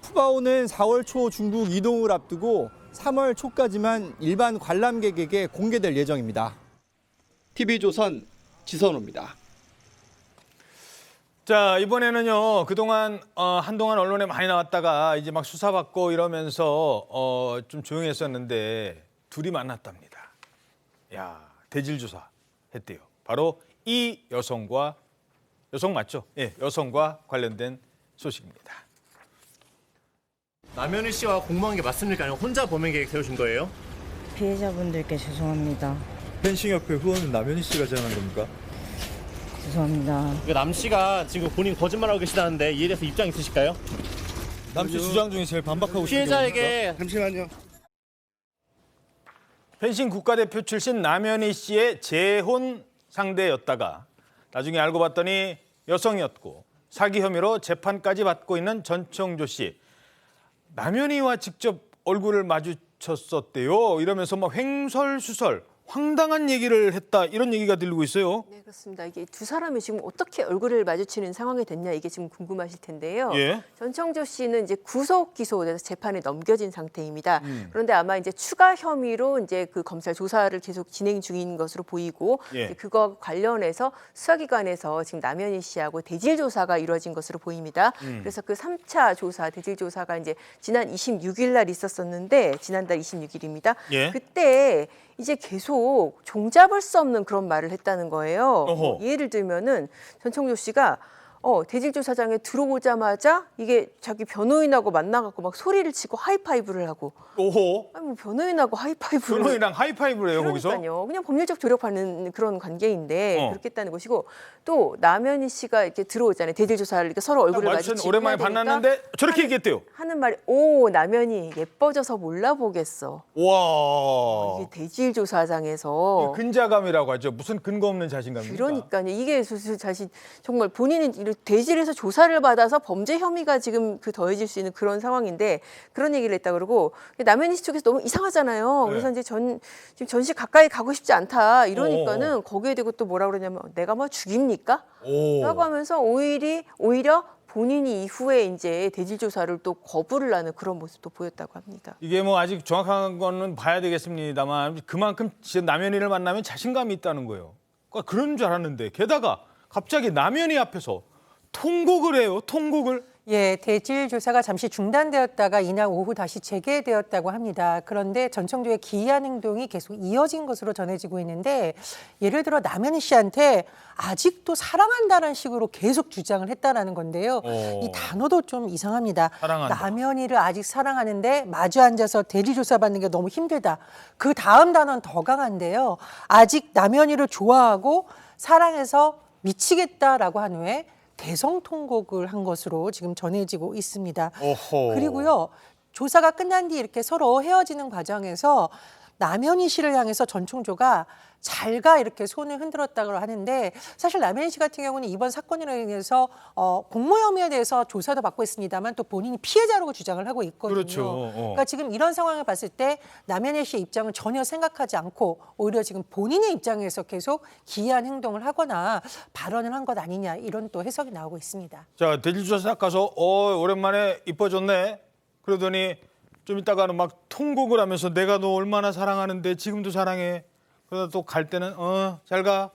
S27: 푸바오는 4월 초 중국 이동을 앞두고 3월 초까지만 일반 관람객에게 공개될 예정입니다.
S23: TV조선 지선호입니다.
S1: 자, 이번에는요, 그동안, 한동안 언론에 많이 나왔다가 이제 막 수사받고 이러면서, 좀 조용했었는데, 둘이 만났답니다. 야, 대질조사 했대요. 바로 이 여성 맞죠? 예, 여성과 관련된 소식입니다.
S9: 남현희 씨와 공모한 게 맞습니까? 아니면 혼자 범행 계획 세우신 거예요?
S10: 피해자분들께 죄송합니다.
S11: 펜싱협회 후원은 남현희 씨가 제안한 겁니까?
S10: 죄송합니다.
S9: 남 씨가 지금 본인 거짓말하고 계시다는데 이에 대해서 입장 있으실까요?
S11: 남 씨 주장 중에 제일 반박하고 싶은 게
S9: 피해자에게 잠시만요.
S1: 펜싱 국가대표 출신 남현희 씨의 재혼 상대였다가 나중에 알고 봤더니 여성이었고 사기 혐의로 재판까지 받고 있는 전청조 씨. 남현희와 직접 얼굴을 마주쳤었대요. 이러면서 막 횡설수설 황당한 얘기를 했다 이런 얘기가 들리고 있어요.
S8: 네, 그렇습니다. 이게 두 사람이 지금 어떻게 얼굴을 마주치는 상황이 됐냐 이게 지금 궁금하실 텐데요.
S1: 예.
S8: 전청조 씨는 이제 구속 기소돼서 재판에 넘겨진 상태입니다. 그런데 아마 이제 추가 혐의로 이제 그 검찰 조사를 계속 진행 중인 것으로 보이고
S1: 예.
S8: 이제 그거 관련해서 수사기관에서 지금 남현희 씨하고 대질 조사가 이루어진 것으로 보입니다. 그래서 그 3차 조사 대질 조사가 이제 지난 26일 날 있었었는데 지난달 26일입니다.
S1: 예.
S8: 그때 이제 계속 종잡을 수 없는 그런 말을 했다는 거예요.
S1: 어허.
S8: 예를 들면은 전청조 씨가 대질조사장에 들어오자마자 이게 자기 변호인하고 만나갖고 막 소리를 치고 하이파이브를 하고.
S1: 오호.
S8: 아니 뭐 변호인하고 하이파이브를.
S1: 변호인이랑 하이파이브를 해요, 거기서?
S8: 그러니까요. 그냥 법률적 조력하는 그런 관계인데 그렇게 했다는 것이고 또 남현희 씨가 이렇게 들어오잖아요. 대질조사를 이렇게 서로 얼굴을 마주치고
S1: 오랜만에 만났는데 저렇게 얘기했대요.
S8: 하는 말이 오 남현희 예뻐져서 몰라보겠어.
S1: 와.
S8: 이게 대질조사장에서
S1: 근자감이라고 하죠. 무슨 근거 없는 자신감입니까?
S8: 그러니까요. 이게 자신 정말 본인은 대질에서 조사를 받아서 범죄 혐의가 지금 그 더해질 수 있는 그런 상황인데 그런 얘기를 했다 그러고 남현희 씨 쪽에서 너무 이상하잖아요.
S1: 네.
S8: 그래서 이제 지금 전시 가까이 가고 싶지 않다 이러니까는 거기에 대고 또 뭐라 그러냐면 내가 뭐 죽입니까? 라고 하면서 오히려 본인이 이후에 이제 대질 조사를 또 거부를 하는 그런 모습도 보였다고 합니다.
S1: 이게 뭐 아직 정확한 거는 봐야 되겠습니다만 그만큼 지금 남현희를 만나면 자신감이 있다는 거예요. 그러니까 그런 줄 알았는데 게다가 갑자기 남현희 앞에서 통곡을 해요. 통곡을.
S14: 예, 대질 조사가 잠시 중단되었다가 이날 오후 다시 재개되었다고 합니다. 그런데 전청조의 기이한 행동이 계속 이어진 것으로 전해지고 있는데 예를 들어 남현희 씨한테 아직도 사랑한다는 식으로 계속 주장을 했다라는 건데요. 이 단어도 좀 이상합니다.
S1: 사랑한다.
S14: 남현희를 아직 사랑하는데 마주 앉아서 대질 조사 받는 게 너무 힘들다. 그 다음 단어는 더 강한데요. 아직 남현희를 좋아하고 사랑해서 미치겠다라고 한 후에 대성통곡을 한 것으로 지금 전해지고 있습니다.
S1: 어허.
S14: 그리고요. 조사가 끝난 뒤 이렇게 서로 헤어지는 과정에서 남현희 씨를 향해서 전청조가 잘가 이렇게 손을 흔들었다고 하는데 사실 남현희 씨 같은 경우는 이번 사건으로 인해서 공모 혐의에 대해서 조사도 받고 있습니다만 또 본인이 피해자로 주장을 하고 있거든요.
S1: 그렇죠.
S14: 그러니까 지금 이런 상황을 봤을 때 남현희 씨의 입장을 전혀 생각하지 않고 오히려 지금 본인의 입장에서 계속 기이한 행동을 하거나 발언을 한 것 아니냐 이런 또 해석이 나오고 있습니다.
S1: 자, 대질조사 가서 오랜만에 이뻐졌네. 그러더니 좀 이따가는 막 통곡을 하면서 내가 너 얼마나 사랑하는데 지금도 사랑해. 그러다 또 갈 때는 잘 가.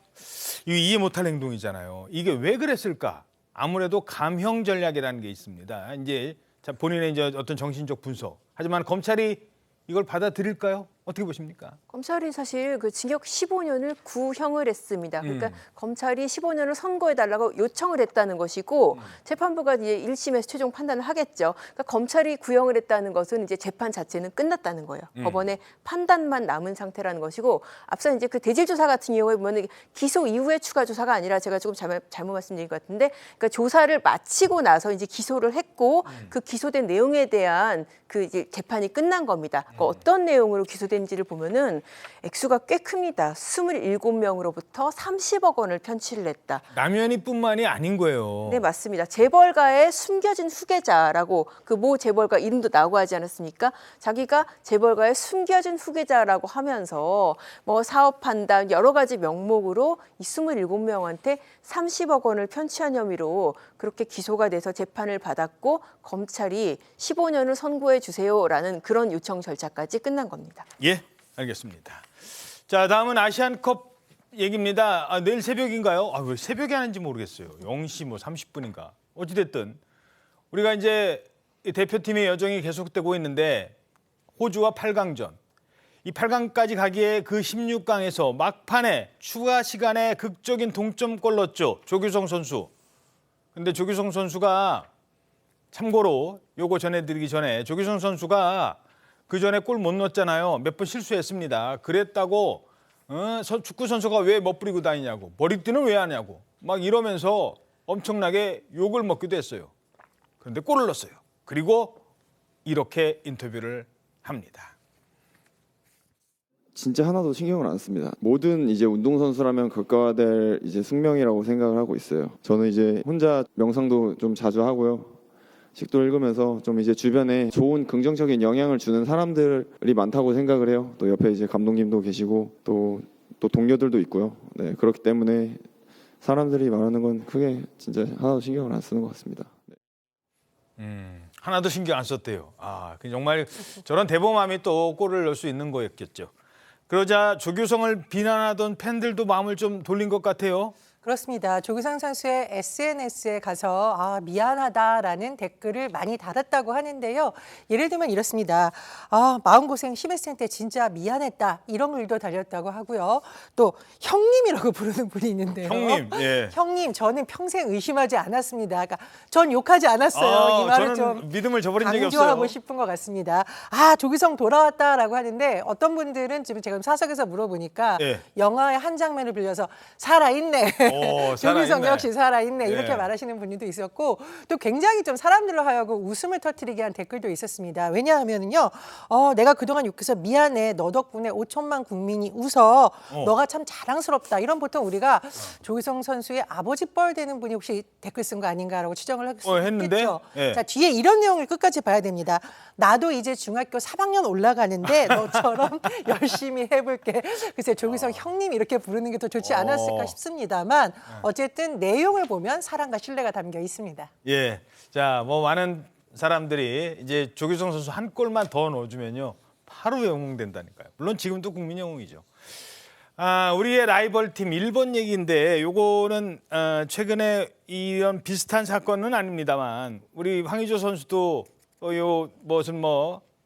S1: 이거 이해 못할 행동이잖아요. 이게 왜 그랬을까? 아무래도 감형 전략이라는 게 있습니다. 이제 본인의 이제 어떤 정신적 분석. 하지만 검찰이 이걸 받아들일까요? 어떻게 보십니까?
S8: 검찰이 사실 그 징역 15년을 구형을 했습니다. 그러니까 검찰이 15년을 선고해달라고 요청을 했다는 것이고 재판부가 이제 1심에서 최종 판단을 하겠죠. 그러니까 검찰이 구형을 했다는 것은 이제 재판 자체는 끝났다는 거예요. 법원의 판단만 남은 상태라는 것이고 앞서 이제 그 대질조사 같은 경우에 보면 기소 이후에 추가 조사가 아니라 제가 조금 잘못 말씀드린 것 같은데 그러니까 조사를 마치고 나서 이제 기소를 했고 그 기소된 내용에 대한 그 이제 재판이 끝난 겁니다. 그러니까 어떤 내용으로 기소된지를 보면은 액수가 꽤 큽니다. 27명으로부터 30억 원을 편취를 했다.
S1: 남현희뿐만이 아닌 거예요.
S8: 네, 맞습니다. 재벌가의 숨겨진 후계자라고 그 모 재벌가 이름도 나오고 하지 않았습니까? 자기가 재벌가의 숨겨진 후계자라고 하면서 뭐 사업 판단 여러 가지 명목으로 이 27명한테 30억 원을 편취한 혐의로 그렇게 기소가 돼서 재판을 받았고 검찰이 15년을 선고해 주세요라는 그런 요청 절차까지 끝난 겁니다.
S1: 예, 알겠습니다. 자, 다음은 아시안컵 얘기입니다. 내일 새벽인가요? 왜 새벽에 하는지 모르겠어요. 0시 뭐 30분인가. 어찌됐든 우리가 이제 대표팀의 여정이 계속되고 있는데 호주와 8강전. 이 8강까지 가기에 그 16강에서 막판에 추가 시간에 극적인 동점골 넣었죠. 조규성 선수. 근데 조규성 선수가 참고로 요거 전해드리기 전에 조규성 선수가 그 전에 골 못 넣었잖아요. 몇 번 실수했습니다. 그랬다고 축구 선수가 왜 멋부리고 다니냐고, 머리띠는 왜 하냐고 막 이러면서 엄청나게 욕을 먹기도 했어요. 그런데 골을 넣었어요. 그리고 이렇게 인터뷰를 합니다.
S15: 진짜 하나도 신경을 안 씁니다. 모든 이제 운동선수라면 겪어야 될 이제 숙명이라고 생각을 하고 있어요. 저는 이제 혼자 명상도 좀 자주 하고요. 책도 읽으면서 좀 이제 주변에 좋은 긍정적인 영향을 주는 사람들이 많다고 생각을 해요. 또 옆에 이제 감독님도 계시고 또 동료들도 있고요. 네, 그렇기 때문에 사람들이 말하는 건 크게 진짜 하나도 신경을 안 쓰는 것 같습니다. 네.
S1: 하나도 신경 안 썼대요. 정말 저런 대범함이 또 골을 넣을 수 있는 거였겠죠. 그러자 조규성을 비난하던 팬들도 마음을 좀 돌린 것 같아요.
S14: 그렇습니다. 조규성 선수의 SNS에 가서 미안하다라는 댓글을 많이 달았다고 하는데요. 예를 들면 이렇습니다. 마음고생 심했을 때 진짜 미안했다. 이런 글도 달렸다고 하고요. 또 형님이라고 부르는 분이 있는데요.
S1: 형님, 예.
S14: 형님, 저는 평생 의심하지 않았습니다. 그러니까 전 욕하지 않았어요. 이 말을 좀
S1: 믿음을 저버린 적이 없어요.
S14: 강조하고 싶은 것 같습니다. 조규성 돌아왔다라고 하는데 어떤 분들은 지금 제가 사석에서 물어보니까
S1: 예.
S14: 영화의 한 장면을 빌려서 살아있네. 조규성 역시 살아있네. 이렇게
S1: 예.
S14: 말하시는 분들도 있었고 또 굉장히 좀 사람들로 하여금 웃음을 터뜨리게 한 댓글도 있었습니다. 왜냐하면요, 내가 그동안 욕해서 미안해. 너 덕분에 5천만 국민이 웃어. 너가 참 자랑스럽다. 이런 보통 우리가 조규성 선수의 아버지 뻘 되는 분이 혹시 댓글 쓴 거 아닌가라고 추정을 했겠죠.
S1: 예.
S14: 자, 뒤에 이런 내용을 끝까지 봐야 됩니다. 나도 이제 중학교 3학년 올라가는데 너처럼 열심히 해볼게. 글쎄 조규성 형님 이렇게 부르는 게 더 좋지 않았을까 싶습니다만 어쨌든 내용을 보면 사랑과 신뢰가 담겨 있습니다.
S1: 예, 자, 많은 사람들이 이제 조규성 선수 한 골만 더 넣어주면요 바로 영웅된다니까요. 물론 지금도 국민 영웅이죠. 우리의 라이벌 팀 일본 얘기인데 요거는 최근에 이런 비슷한 사건은 아닙니다만 우리 황의조 선수도 무슨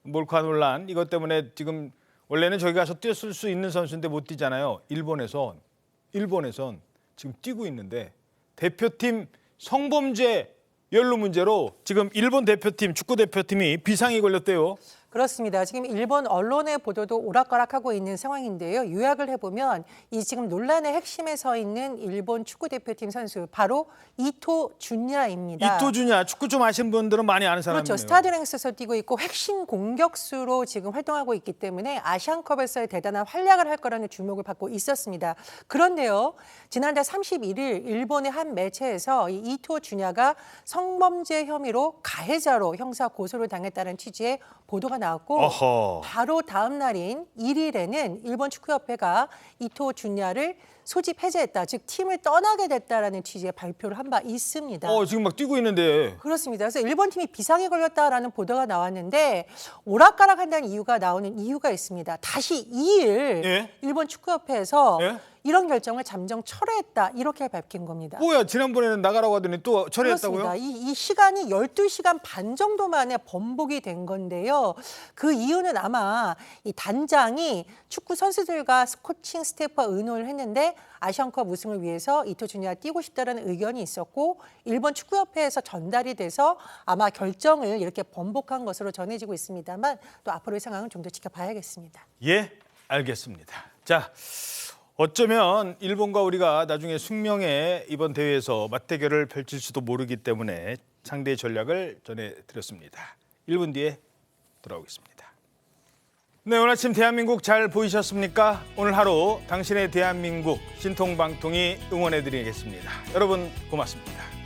S1: 몰카 논란 이것 때문에 지금 원래는 저기 가서 뛰었을 수 있는 선수인데 못 뛰잖아요. 일본에선 지금 뛰고 있는데 대표팀 성범죄 연루 문제로 지금 일본 대표팀 축구 대표팀이 비상이 걸렸대요.
S14: 그렇습니다. 지금 일본 언론의 보도도 오락가락하고 있는 상황인데요. 요약을 해보면 이 지금 논란의 핵심에 서 있는 일본 축구대표팀 선수 바로 이토 준야입니다.
S1: 이토 준야 축구 좀 아시는 분들은 많이 아는 사람이에요.
S14: 그렇죠. 스타드랭스에서 뛰고 있고 핵심 공격수로 지금 활동하고 있기 때문에 아시안컵에서의 대단한 활약을 할 거라는 주목을 받고 있었습니다. 그런데요. 지난달 31일 일본의 한 매체에서 이 이토 준야가 성범죄 혐의로 가해자로 형사 고소를 당했다는 취지의 보도가 나왔고 바로 다음 날인 1일에는 일본 축구협회가 이토 준야를 소집 해제했다. 즉 팀을 떠나게 됐다라는 취지의 발표를 한 바 있습니다.
S1: 지금 막 뛰고 있는데.
S14: 그렇습니다. 그래서 일본 팀이 비상에 걸렸다라는 보도가 나왔는데 오락가락한다는 이유가 나오는 이유가 있습니다. 다시 2일 일본 축구협회에서 이런 결정을 잠정 철회했다. 이렇게 밝힌 겁니다.
S1: 뭐야, 지난번에는 나가라고 하더니 또 철회했다고요?
S14: 그렇습니다. 이 시간이 12시간 반 정도 만에 번복이 된 건데요. 그 이유는 아마 이 단장이 축구 선수들과 코칭 스태프와 의논을 했는데 아시안컵 우승을 위해서 이토 준야 뛰고 싶다는 의견이 있었고 일본 축구협회에서 전달이 돼서 아마 결정을 이렇게 번복한 것으로 전해지고 있습니다만 또 앞으로의 상황은 좀 더 지켜봐야겠습니다.
S1: 예, 알겠습니다. 자, 어쩌면 일본과 우리가 나중에 숙명의 이번 대회에서 맞대결을 펼칠 수도 모르기 때문에 상대의 전략을 전해드렸습니다. 1분 뒤에 돌아오겠습니다. 네, 오늘 아침 대한민국 잘 보이셨습니까? 오늘 하루 당신의 대한민국 신통방통이 응원해드리겠습니다. 여러분 고맙습니다.